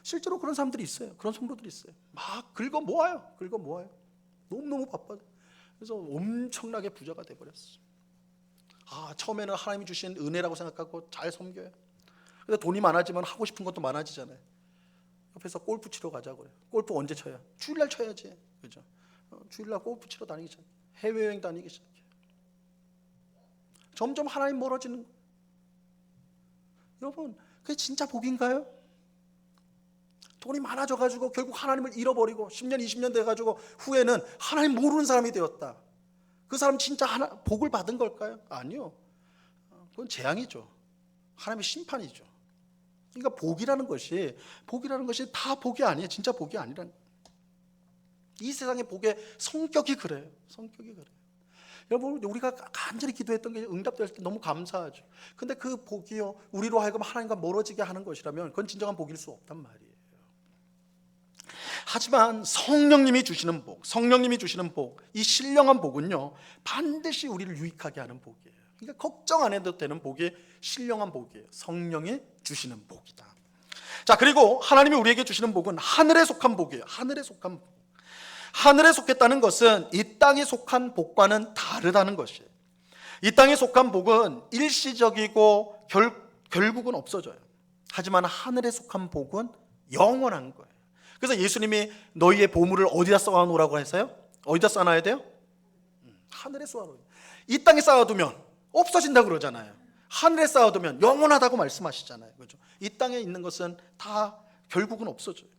실제로 그런 사람들이 있어요. 그런 성도들이 있어요. 막 긁어 모아요. 긁어 모아요. 너무너무 바빠요. 그래서 엄청나게 부자가 돼버렸어요. 처음에는 하나님이 주신 은혜라고 생각하고 잘 섬겨요. 근데 돈이 많아지면 하고 싶은 것도 많아지잖아요. 옆에서 골프 치러 가자고 그래요. 골프 언제 쳐요? 주일날 쳐야지. 그죠? 주일날 골프 치러 다니기 시작해요. 해외여행 다니기 시작해요. 점점 하나님 멀어지는 거예요. 여러분, 그게 진짜 복인가요? 돈이 많아져가지고 결국 하나님을 잃어버리고 10년, 20년 돼가지고 후에는 하나님 모르는 사람이 되었다. 그 사람 진짜 복을 받은 걸까요? 아니요. 그건 재앙이죠. 하나님의 심판이죠. 그러니까 복이라는 것이 다 복이 아니에요. 진짜 복이 아니라는. 이 세상의 복의 성격이 그래요. 성격이 그래요. 여러분, 우리가 간절히 기도했던 게 응답될 때 너무 감사하죠. 근데 그 복이요, 우리로 하여금 하나님과 멀어지게 하는 것이라면 그건 진정한 복일 수 없단 말이에요. 하지만 성령님이 주시는 복, 이 신령한 복은요, 반드시 우리를 유익하게 하는 복이에요. 그러니까 걱정 안 해도 되는 복이 신령한 복이에요. 성령이 주시는 복이다. 자, 그리고 하나님이 우리에게 주시는 복은 하늘에 속한 복이에요. 하늘에 속한 복. 하늘에 속했다는 것은 이 땅에 속한 복과는 다르다는 것이에요. 이 땅에 속한 복은 일시적이고 결국은 없어져요. 하지만 하늘에 속한 복은 영원한 거예요. 그래서 예수님이 너희의 보물을 어디다 쌓아놓으라고 했어요? 어디다 쌓아놔야 돼요? 하늘에 쌓아놓아요. 이 땅에 쌓아두면 없어진다고 그러잖아요. 하늘에 쌓아두면 영원하다고 말씀하시잖아요. 그렇죠? 이 땅에 있는 것은 다 결국은 없어져요.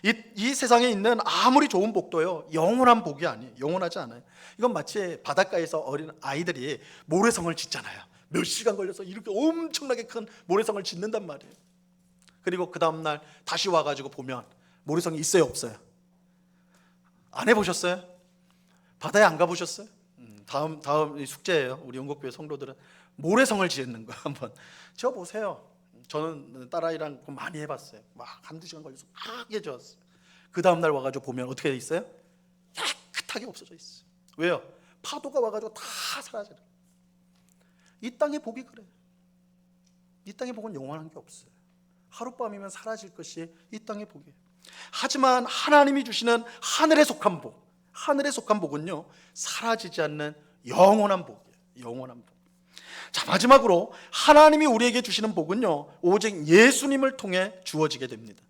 이 세상에 있는 아무리 좋은 복도요, 영원한 복이 아니에요. 영원하지 않아요. 이건 마치 바닷가에서 어린 아이들이 모래성을 짓잖아요. 몇 시간 걸려서 이렇게 엄청나게 큰 모래성을 짓는단 말이에요. 그리고 그 다음날 다시 와가지고 보면 모래성이 있어요, 없어요? 안 해보셨어요? 바다에 안 가보셨어요? 다음 숙제예요. 우리 영국교회 성도들은 모래성을 짓는 거 한번 지어보세요. 저는 딸아이랑 많이 해봤어요. 막 한두 시간 걸려서 크게 지었어요. 그 다음날 와가지고 보면 어떻게 돼 있어요? 깨끗하게 없어져 있어요. 왜요? 파도가 와가지고 다 사라져요. 이 땅의 복이 그래요. 이 땅의 복은 영원한 게 없어요. 하룻밤이면 사라질 것이 이 땅의 복이에요. 하지만 하나님이 주시는 하늘에 속한 복, 하늘에 속한 복은요, 사라지지 않는 영원한 복이에요. 영원한 복. 자, 마지막으로 하나님이 우리에게 주시는 복은요, 오직 예수님을 통해 주어지게 됩니다.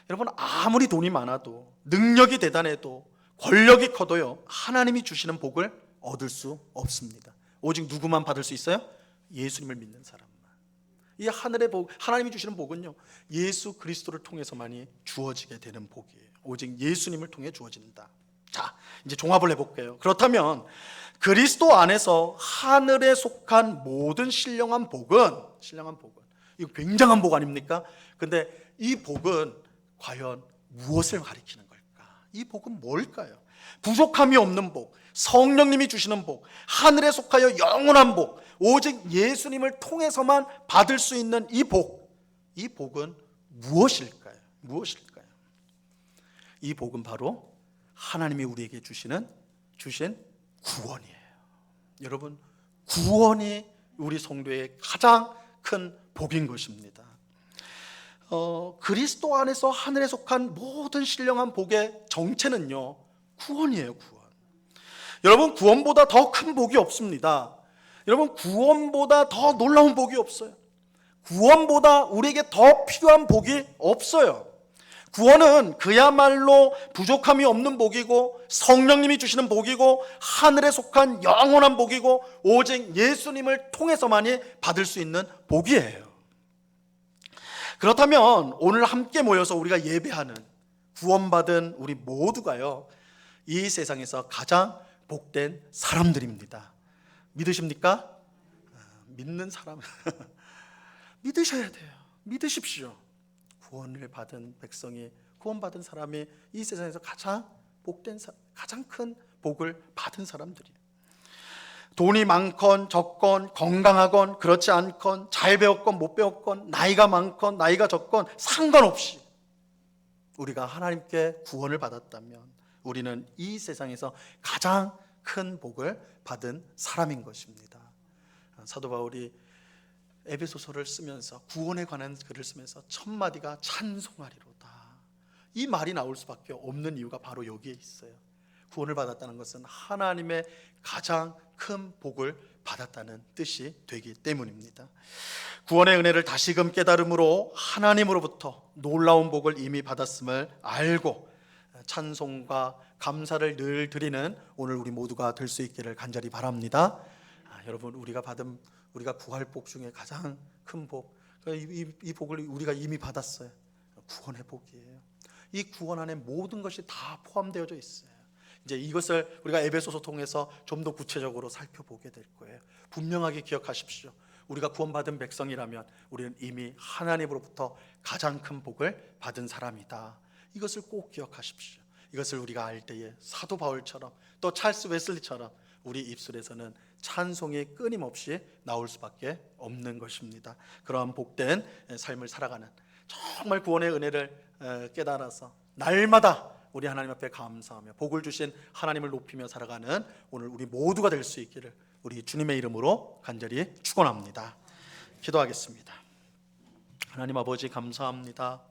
여러분, 아무리 돈이 많아도, 능력이 대단해도, 권력이 커도요, 하나님이 주시는 복을 얻을 수 없습니다. 오직 누구만 받을 수 있어요? 예수님을 믿는 사람만. 이 하늘의 복, 하나님이 주시는 복은요, 예수 그리스도를 통해서만이 주어지게 되는 복이에요. 오직 예수님을 통해 주어진다. 자, 이제 종합을 해볼게요. 그렇다면 그리스도 안에서 하늘에 속한 모든 신령한 복은 이거 굉장한 복 아닙니까? 근데 이 복은 과연 무엇을 가리키는 걸까? 이 복은 뭘까요? 부족함이 없는 복, 성령님이 주시는 복, 하늘에 속하여 영원한 복, 오직 예수님을 통해서만 받을 수 있는 이 복은 무엇일까요? 무엇일까요? 이 복은 바로 하나님이 우리에게 주신 구원이에요. 여러분, 구원이 우리 성도의 가장 큰 복인 것입니다. 그리스도 안에서 하늘에 속한 모든 신령한 복의 정체는요, 구원이에요. 구원. 여러분, 구원보다 더 큰 복이 없습니다. 여러분, 구원보다 더 놀라운 복이 없어요. 구원보다 우리에게 더 필요한 복이 없어요. 구원은 그야말로 부족함이 없는 복이고 성령님이 주시는 복이고 하늘에 속한 영원한 복이고 오직 예수님을 통해서만이 받을 수 있는 복이에요. 그렇다면 오늘 함께 모여서 우리가 예배하는 구원받은 우리 모두가요, 이 세상에서 가장 복된 사람들입니다. 믿으십니까? 믿는 사람 믿으셔야 돼요. 믿으십시오. 구원을 받은 백성이, 구원받은 사람이 이 세상에서 가장 복된 가장 큰 복을 받은 사람들이에요. 돈이 많건 적건, 건강하건 그렇지 않건, 잘 배웠건 못 배웠건, 나이가 많건 나이가 적건 상관없이 우리가 하나님께 구원을 받았다면 우리는 이 세상에서 가장 큰 복을 받은 사람인 것입니다. 사도 바울이 에베소서를 쓰면서, 구원에 관한 글을 쓰면서 첫 마디가 찬송하리로다, 이 말이 나올 수밖에 없는 이유가 바로 여기에 있어요. 구원을 받았다는 것은 하나님의 가장 큰 복을 받았다는 뜻이 되기 때문입니다. 구원의 은혜를 다시금 깨달음으로 하나님으로부터 놀라운 복을 이미 받았음을 알고 찬송과 감사를 늘 드리는 오늘 우리 모두가 될 수 있기를 간절히 바랍니다. 여러분, 우리가 구할 복 중에 가장 큰 복, 이 복을 우리가 이미 받았어요. 구원의 복이에요. 이 구원 안에 모든 것이 다 포함되어져 있어요. 이제 이것을 우리가 에베소서 통해서 좀 더 구체적으로 살펴보게 될 거예요. 분명하게 기억하십시오. 우리가 구원받은 백성이라면 우리는 이미 하나님으로부터 가장 큰 복을 받은 사람이다. 이것을 꼭 기억하십시오. 이것을 우리가 알 때에 사도 바울처럼 또 찰스 웨슬리처럼 우리 입술에서는 찬송이 끊임없이 나올 수밖에 없는 것입니다. 그러한 복된 삶을 살아가는, 정말 구원의 은혜를 깨달아서 날마다 우리 하나님 앞에 감사하며 복을 주신 하나님을 높이며 살아가는 오늘 우리 모두가 될 수 있기를 우리 주님의 이름으로 간절히 축원합니다. 기도하겠습니다. 하나님 아버지, 감사합니다.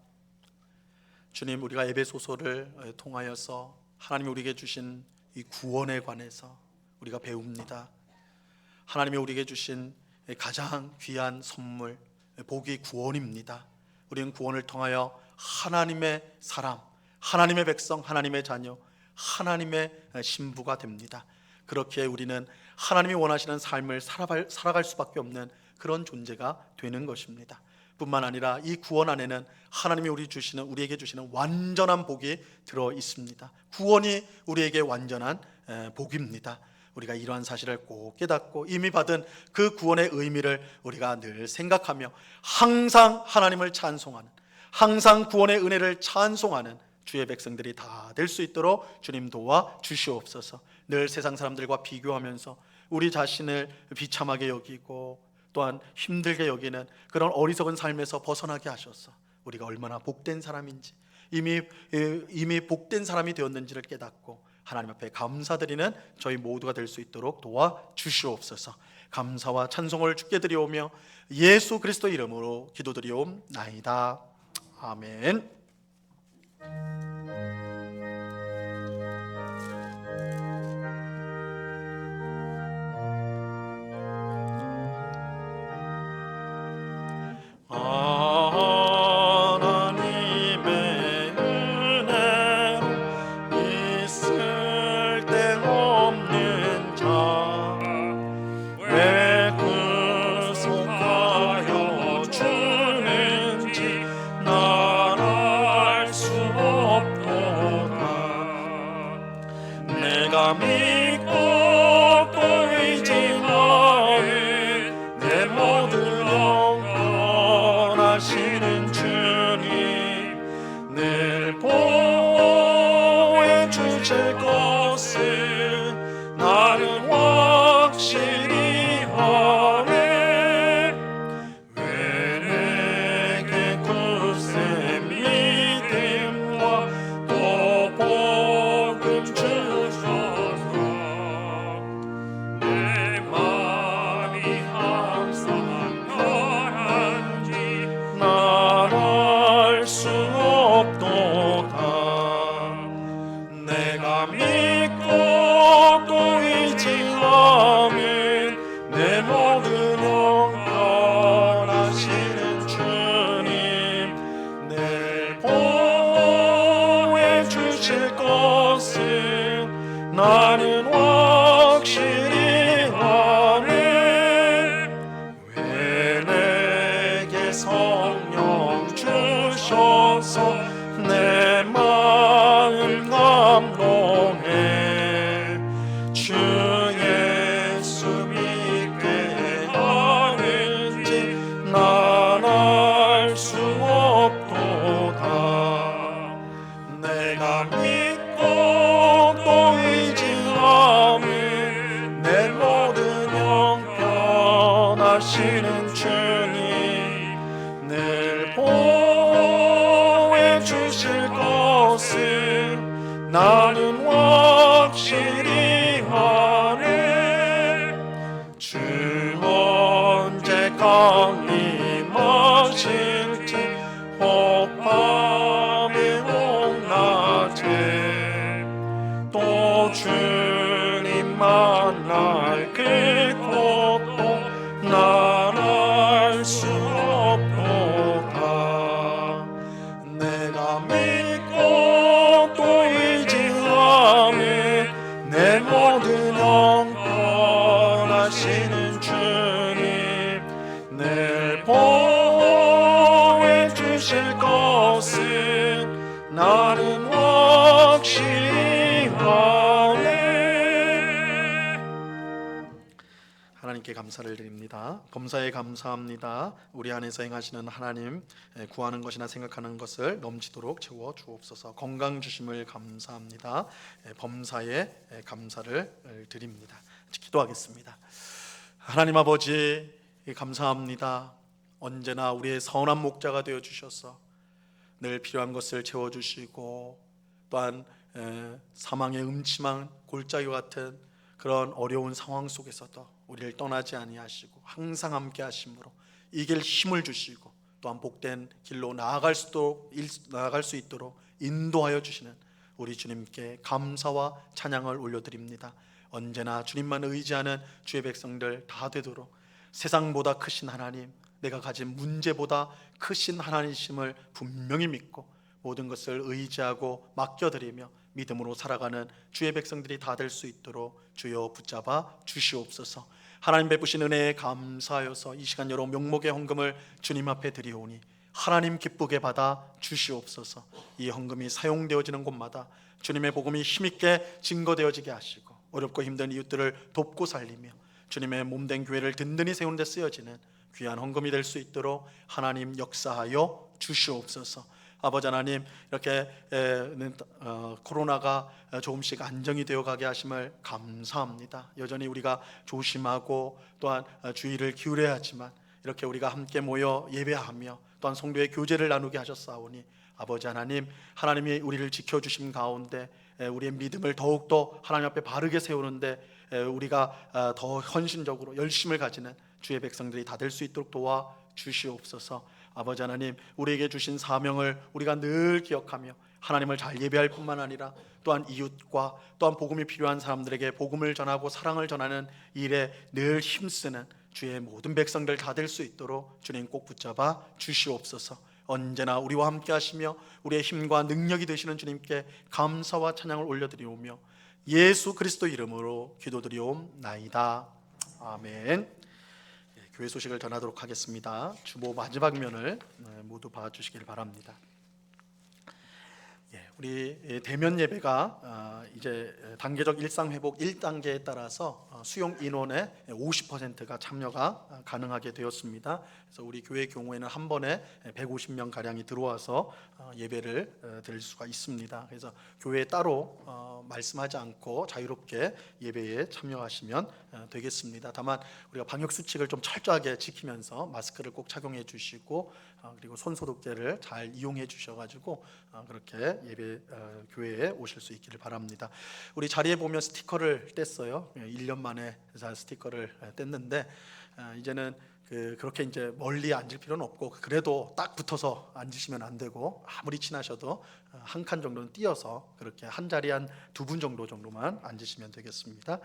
주님, 우리가 에베소서를 통하여서 하나님이 우리에게 주신 이 구원에 관해서 우리가 배웁니다. 하나님이 우리에게 주신 가장 귀한 선물, 복이 구원입니다. 우리는 구원을 통하여 하나님의 사람, 하나님의 백성, 하나님의 자녀, 하나님의 신부가 됩니다. 그렇게 우리는 하나님이 원하시는 삶을 살아갈 수밖에 없는 그런 존재가 되는 것입니다. 뿐만 아니라 이 구원 안에는 하나님이 우리에게 주시는 완전한 복이 들어 있습니다. 구원이 우리에게 완전한 복입니다. 우리가 이러한 사실을 꼭 깨닫고 이미 받은 그 구원의 의미를 우리가 늘 생각하며 항상 하나님을 찬송하는, 항상 구원의 은혜를 찬송하는 주의 백성들이 다 될 수 있도록 주님 도와 주시옵소서. 늘 세상 사람들과 비교하면서 우리 자신을 비참하게 여기고 또한 힘들게 여기는 그런 어리석은 삶에서 벗어나게 하셔서 우리가 얼마나 복된 사람인지, 이미 복된 사람이 되었는지를 깨닫고 하나님 앞에 감사드리는 저희 모두가 될 수 있도록 도와 주시옵소서. 감사와 찬송을 주께 드리오며 예수 그리스도 이름으로 기도드리옵나이다. 아멘. 믿고 또 의지하는 내 모든 영원하시는 주님, 늘 보호해 주실 것을 나는 확실히 아네. 왜 내게 굳센 믿음과 또 복음 주소서. 내 마음이 항상 편한지 난 알 수 없도다. 내가 믿고 또 의지하면 내 모든 영원하시는 주님, 늘 보호해 나는 확실히 아네. 왜 내게 성령 주셔서 내 마음 감동해. 주 예수 믿게 하는지 난 알 수 없도다. 내가 믿고 또 의지함은 내 모든 형편하시는 주님 늘 보호해 주실 것을 나는 확실히 아네. 주 언제 강림하실지 혹밤에 혹낮에 또 주님 만날 그 고통 난 알 수 없도다. 내가 믿고 또 의지함은 내 모든 형편하시는 주님 늘 보호해 주실 것을 나는 확실히 아네. 하나님께 감사를 드립니다. 범사에 감사합니다. 우리 안에서 행하시는 하나님, 구하는 것이나 생각하는 것을 넘치도록 채워 주옵소서. 건강 주심을 감사합니다. 범사에 감사를 드립니다. 기도하겠습니다. 하나님 아버지 감사합니다. 언제나 우리의 선한 목자가 되어 주셔서 늘 필요한 것을 채워 주시고 또한 사망의 음침한 골짜기 같은 그런 어려운 상황 속에서도 우리를 떠나지 아니하시고 항상 함께 하심으로 이길 힘을 주시고 또한 복된 길로 나아갈 수 있도록 인도하여 주시는 우리 주님께 감사와 찬양을 올려드립니다. 언제나 주님만 의지하는 주의 백성들 다 되도록 세상보다 크신 하나님, 내가 가진 문제보다 크신 하나님이심을 분명히 믿고 모든 것을 의지하고 맡겨드리며 믿음으로 살아가는 주의 백성들이 다 될 수 있도록 주여 붙잡아 주시옵소서. 하나님 베푸신 은혜에 감사하여서 이 시간 여러 명목의 헌금을 주님 앞에 드리오니 하나님 기쁘게 받아 주시옵소서. 이 헌금이 사용되어지는 곳마다 주님의 복음이 힘있게 증거되어지게 하시고 어렵고 힘든 이웃들을 돕고 살리며 주님의 몸된 교회를 든든히 세우는 데 쓰여지는 귀한 헌금이 될 수 있도록 하나님 역사하여 주시옵소서. 아버지 하나님, 이렇게 코로나가 조금씩 안정이 되어 가게 하심을 감사합니다. 여전히 우리가 조심하고 또한 주의를 기울여야 하지만 이렇게 우리가 함께 모여 예배하며 또한 성도의 교제를 나누게 하셨사오니 아버지 하나님, 하나님이 우리를 지켜주신 가운데 우리의 믿음을 더욱더 하나님 앞에 바르게 세우는데 우리가 더 헌신적으로 열심을 가지는 주의 백성들이 다 될 수 있도록 도와 주시옵소서. 아버지 하나님, 우리에게 주신 사명을 우리가 늘 기억하며 하나님을 잘 예배할 뿐만 아니라 또한 이웃과 또한 복음이 필요한 사람들에게 복음을 전하고 사랑을 전하는 일에 늘 힘쓰는 주의 모든 백성들 다 될 수 있도록 주님 꼭 붙잡아 주시옵소서. 언제나 우리와 함께 하시며 우리의 힘과 능력이 되시는 주님께 감사와 찬양을 올려드리오며 예수 그리스도 이름으로 기도드리옵나이다. 아멘. 교회 소식을 전하도록 하겠습니다. 주보 마지막 면을 모두 봐주시길 바랍니다. 우리 대면 예배가 이제 단계적 일상 회복 1단계에 따라서 수용 인원의 50%가 참여가 가능하게 되었습니다. 그래서 우리 교회 경우에는 한 번에 150명 가량이 들어와서 예배를 드릴 수가 있습니다. 그래서 교회에 따로 말씀하지 않고 자유롭게 예배에 참여하시면 되겠습니다. 다만 우리가 방역 수칙을 좀 철저하게 지키면서 마스크를 꼭 착용해 주시고 그리고 손 소독제를 잘 이용해 주셔가지고 그렇게 예배 교회에 오실 수 있기를 바랍니다. 우리 자리에 보면 스티커를 뗐어요. 1년 만에 스티커를 뗐는데 이제는 그렇게 이제 멀리 앉을 필요는 없고 그래도 딱 붙어서 앉으시면 안 되고 아무리 친하셔도 한 칸 정도는 띄어서 그렇게 한 자리 한 2분 정도만 앉으시면 되겠습니다.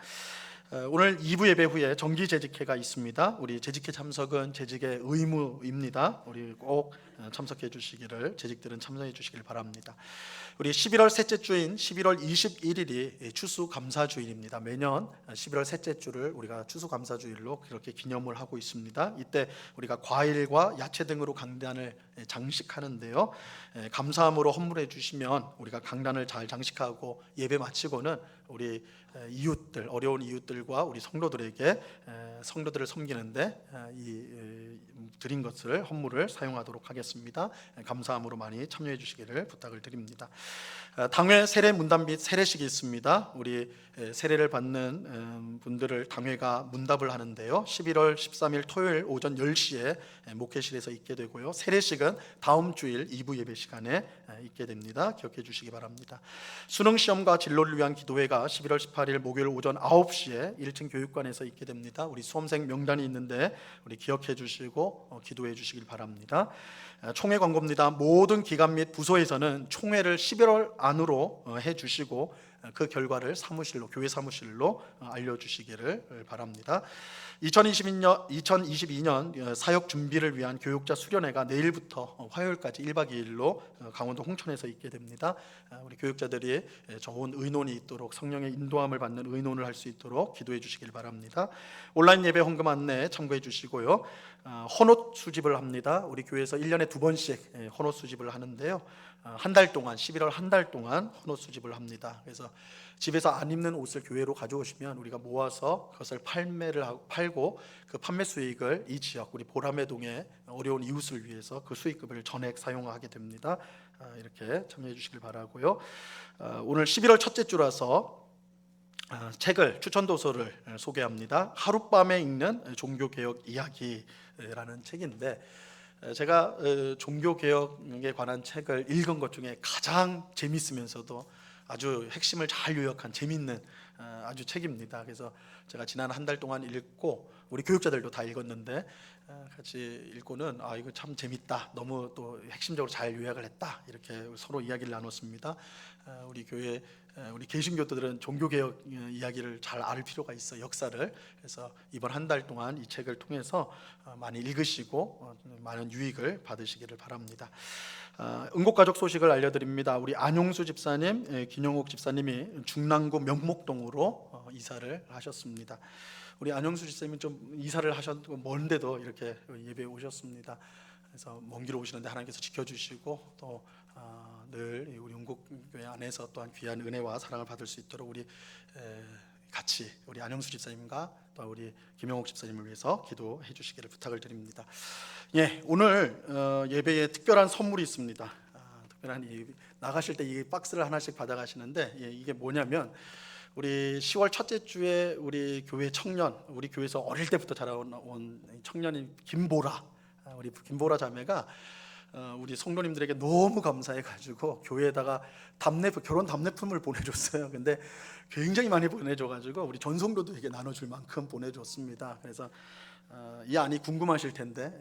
오늘 2부 예배 후에 정기 재직회가 있습니다. 우리 재직회 참석은 재직의 의무입니다. 우리 꼭 참석해 주시기를, 재직들은 참석해 주시길 바랍니다. 우리 11월 셋째 주인 11월 21일이 추수감사주일입니다. 매년 11월 셋째 주를 우리가 추수감사주일로 그렇게 기념을 하고 있습니다. 이때 우리가 과일과 야채 등으로 강단을 장식하는데요. 감사함으로 헌물해 주시면 우리가 강단을 잘 장식하고 예배 마치고는 우리 이웃들, 어려운 이웃들과 우리 성도들에게 성도들을 섬기는데 이 드린 것을 헌물을 사용하도록 하겠습니다. 감사함으로 많이 참여해 주시기를 부탁을 드립니다. 당회 세례 문답 및 세례식이 있습니다. 우리 세례를 받는 분들을 당회가 문답을 하는데요. 11월 13일 토요일 오전 10시에 목회실에서 있게 되고요. 세례식은 다음 주일 2부 예배 시간에 있게 됩니다. 기억해 주시기 바랍니다. 수능 시험과 진로를 위한 기도회가 11월 18일 목요일 오전 9시에 1층 교육관에서 있게 됩니다. 우리 수험생 명단이 있는데 우리 기억해 주시고 기도해 주시길 바랍니다. 총회 광고입니다. 모든 기관 및 부서에서는 총회를 11월 안으로 해 주시고 그 결과를 사무실로, 교회 사무실로 알려주시기를 바랍니다. 2022년 사역 준비를 위한 교육자 수련회가 내일부터 화요일까지 1박 2일로 강원도 홍천에서 있게 됩니다. 우리 교육자들이 좋은 의논이 있도록, 성령의 인도함을 받는 의논을 할 수 있도록 기도해 주시길 바랍니다. 온라인 예배 헌금 안내 참고해 주시고요. 헌옷 수집을 합니다. 우리 교회에서 1년에 2번씩 헌옷 수집을 하는데요. 한 달 동안, 11월 한 달 동안 헌옷 수집을 합니다. 그래서 집에서 안 입는 옷을 교회로 가져오시면 우리가 모아서 그것을 팔고 그 판매 수익을 이 지역, 우리 보라매동의 어려운 이웃을 위해서 그 수익금을 전액 사용하게 됩니다. 이렇게 참여해 주시길 바라고요. 오늘 11월 첫째 주라서 책을, 추천도서를 소개합니다. 하룻밤에 읽는 종교개혁 이야기라는 책인데, 제가 종교개혁에 관한 책을 읽은 것 중에 가장 재밌으면서도 아주 핵심을 잘 요약한 재밌는 아주 책입니다. 그래서 제가 지난 한 달 동안 읽고 우리 교육자들도 다 읽었는데 같이 읽고는 이거 참 재밌다, 너무 또 핵심적으로 잘 요약을 했다, 이렇게 서로 이야기를 나눴습니다. 우리 교회, 우리 개신교도들은 종교개혁 이야기를 잘 알 필요가 있어, 역사를. 그래서 이번 한 달 동안 이 책을 통해서 많이 읽으시고 많은 유익을 받으시기를 바랍니다. 응곡가족 소식을 알려드립니다. 우리 안용수 집사님, 김영옥 집사님이 중랑구 명목동으로 이사를 하셨습니다. 우리 안용수 집사님은 좀 이사를 하셨고 먼데도 이렇게 예배에 오셨습니다. 그래서 먼 길 오시는데 하나님께서 지켜주시고 또 늘 우리 응곡교회 안에서 또한 귀한 은혜와 사랑을 받을 수 있도록 우리 같이 우리 안영수 집사님과 또 우리 김영옥 집사님을 위해서 기도해 주시기를 부탁을 드립니다. 예, 오늘 예배에 특별한 선물이 있습니다. 특별한 나가실 때 이 박스를 하나씩 받아가시는데, 이게 뭐냐면 우리 10월 첫째 주에 우리 교회 청년, 우리 교회에서 어릴 때부터 자라온 청년인 우리 김보라 자매가 우리 성도님들에게 너무 감사해가지고 교회에다가 결혼 답례품을 보내줬어요. 근데 굉장히 많이 보내줘가지고 우리 전성도들에게 나눠줄 만큼 보내줬습니다. 그래서 이 안이 궁금하실 텐데,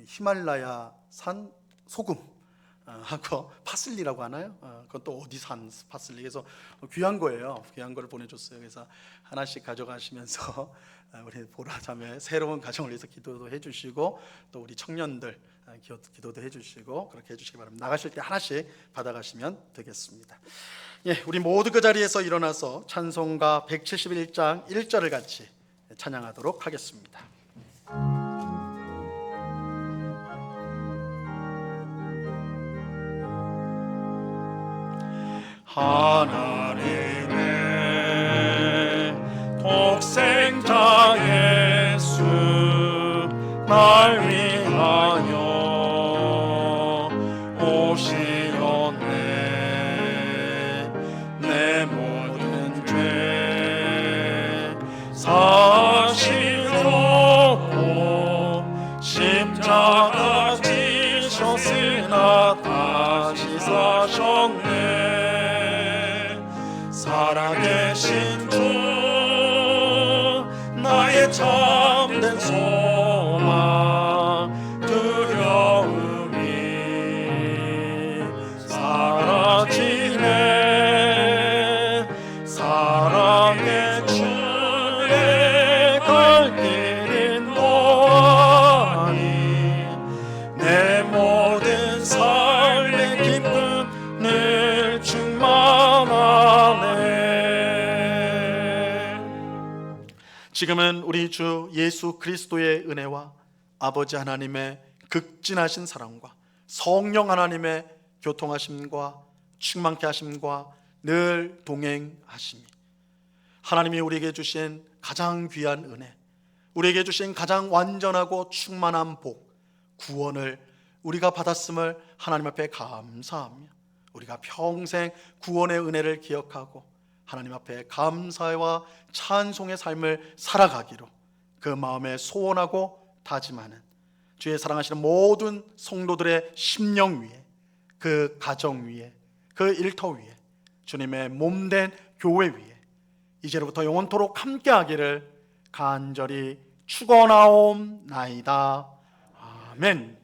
히말라야산 소금 하고 파슬리라고 하나요? 그건 또 어디 산 파슬리? 그래서 귀한 거예요. 귀한 거를 보내줬어요. 그래서 하나씩 가져가시면서 우리 보라 자매 새로운 가정을 위해서 기도도 해주시고 또 우리 청년들 기도도 해주시고 그렇게 해주시기 바랍니다. 나가실 때 하나씩 받아가시면 되겠습니다. 예, 우리 모두 그 자리에서 일어나서 찬송가 171장 1절을 같이 찬양하도록 하겠습니다. 하나님의 독생자 예수 날 위하여 오시었네. 내 모든 죄 사시려고 십자가 지셨으나 다시 사셨네. 살아계신 주 나의 참된 소망 두려움이 사라지네. 사랑의 주의 지금은 우리 주 예수 그리스도의 은혜와 아버지 하나님의 극진하신 사랑과 성령 하나님의 교통하심과 충만케 하심과 늘 동행하심이, 하나님이 우리에게 주신 가장 귀한 은혜, 우리에게 주신 가장 완전하고 충만한 복, 구원을 우리가 받았음을 하나님 앞에 감사하며 우리가 평생 구원의 은혜를 기억하고 하나님 앞에 감사와 찬송의 삶을 살아가기로 그 마음에 소원하고 다짐하는 주의 사랑하시는 모든 성도들의 심령 위에, 그 가정 위에, 그 일터 위에, 주님의 몸된 교회 위에 이제로부터 영원토록 함께하기를 간절히 축원하옵나이다. 아멘.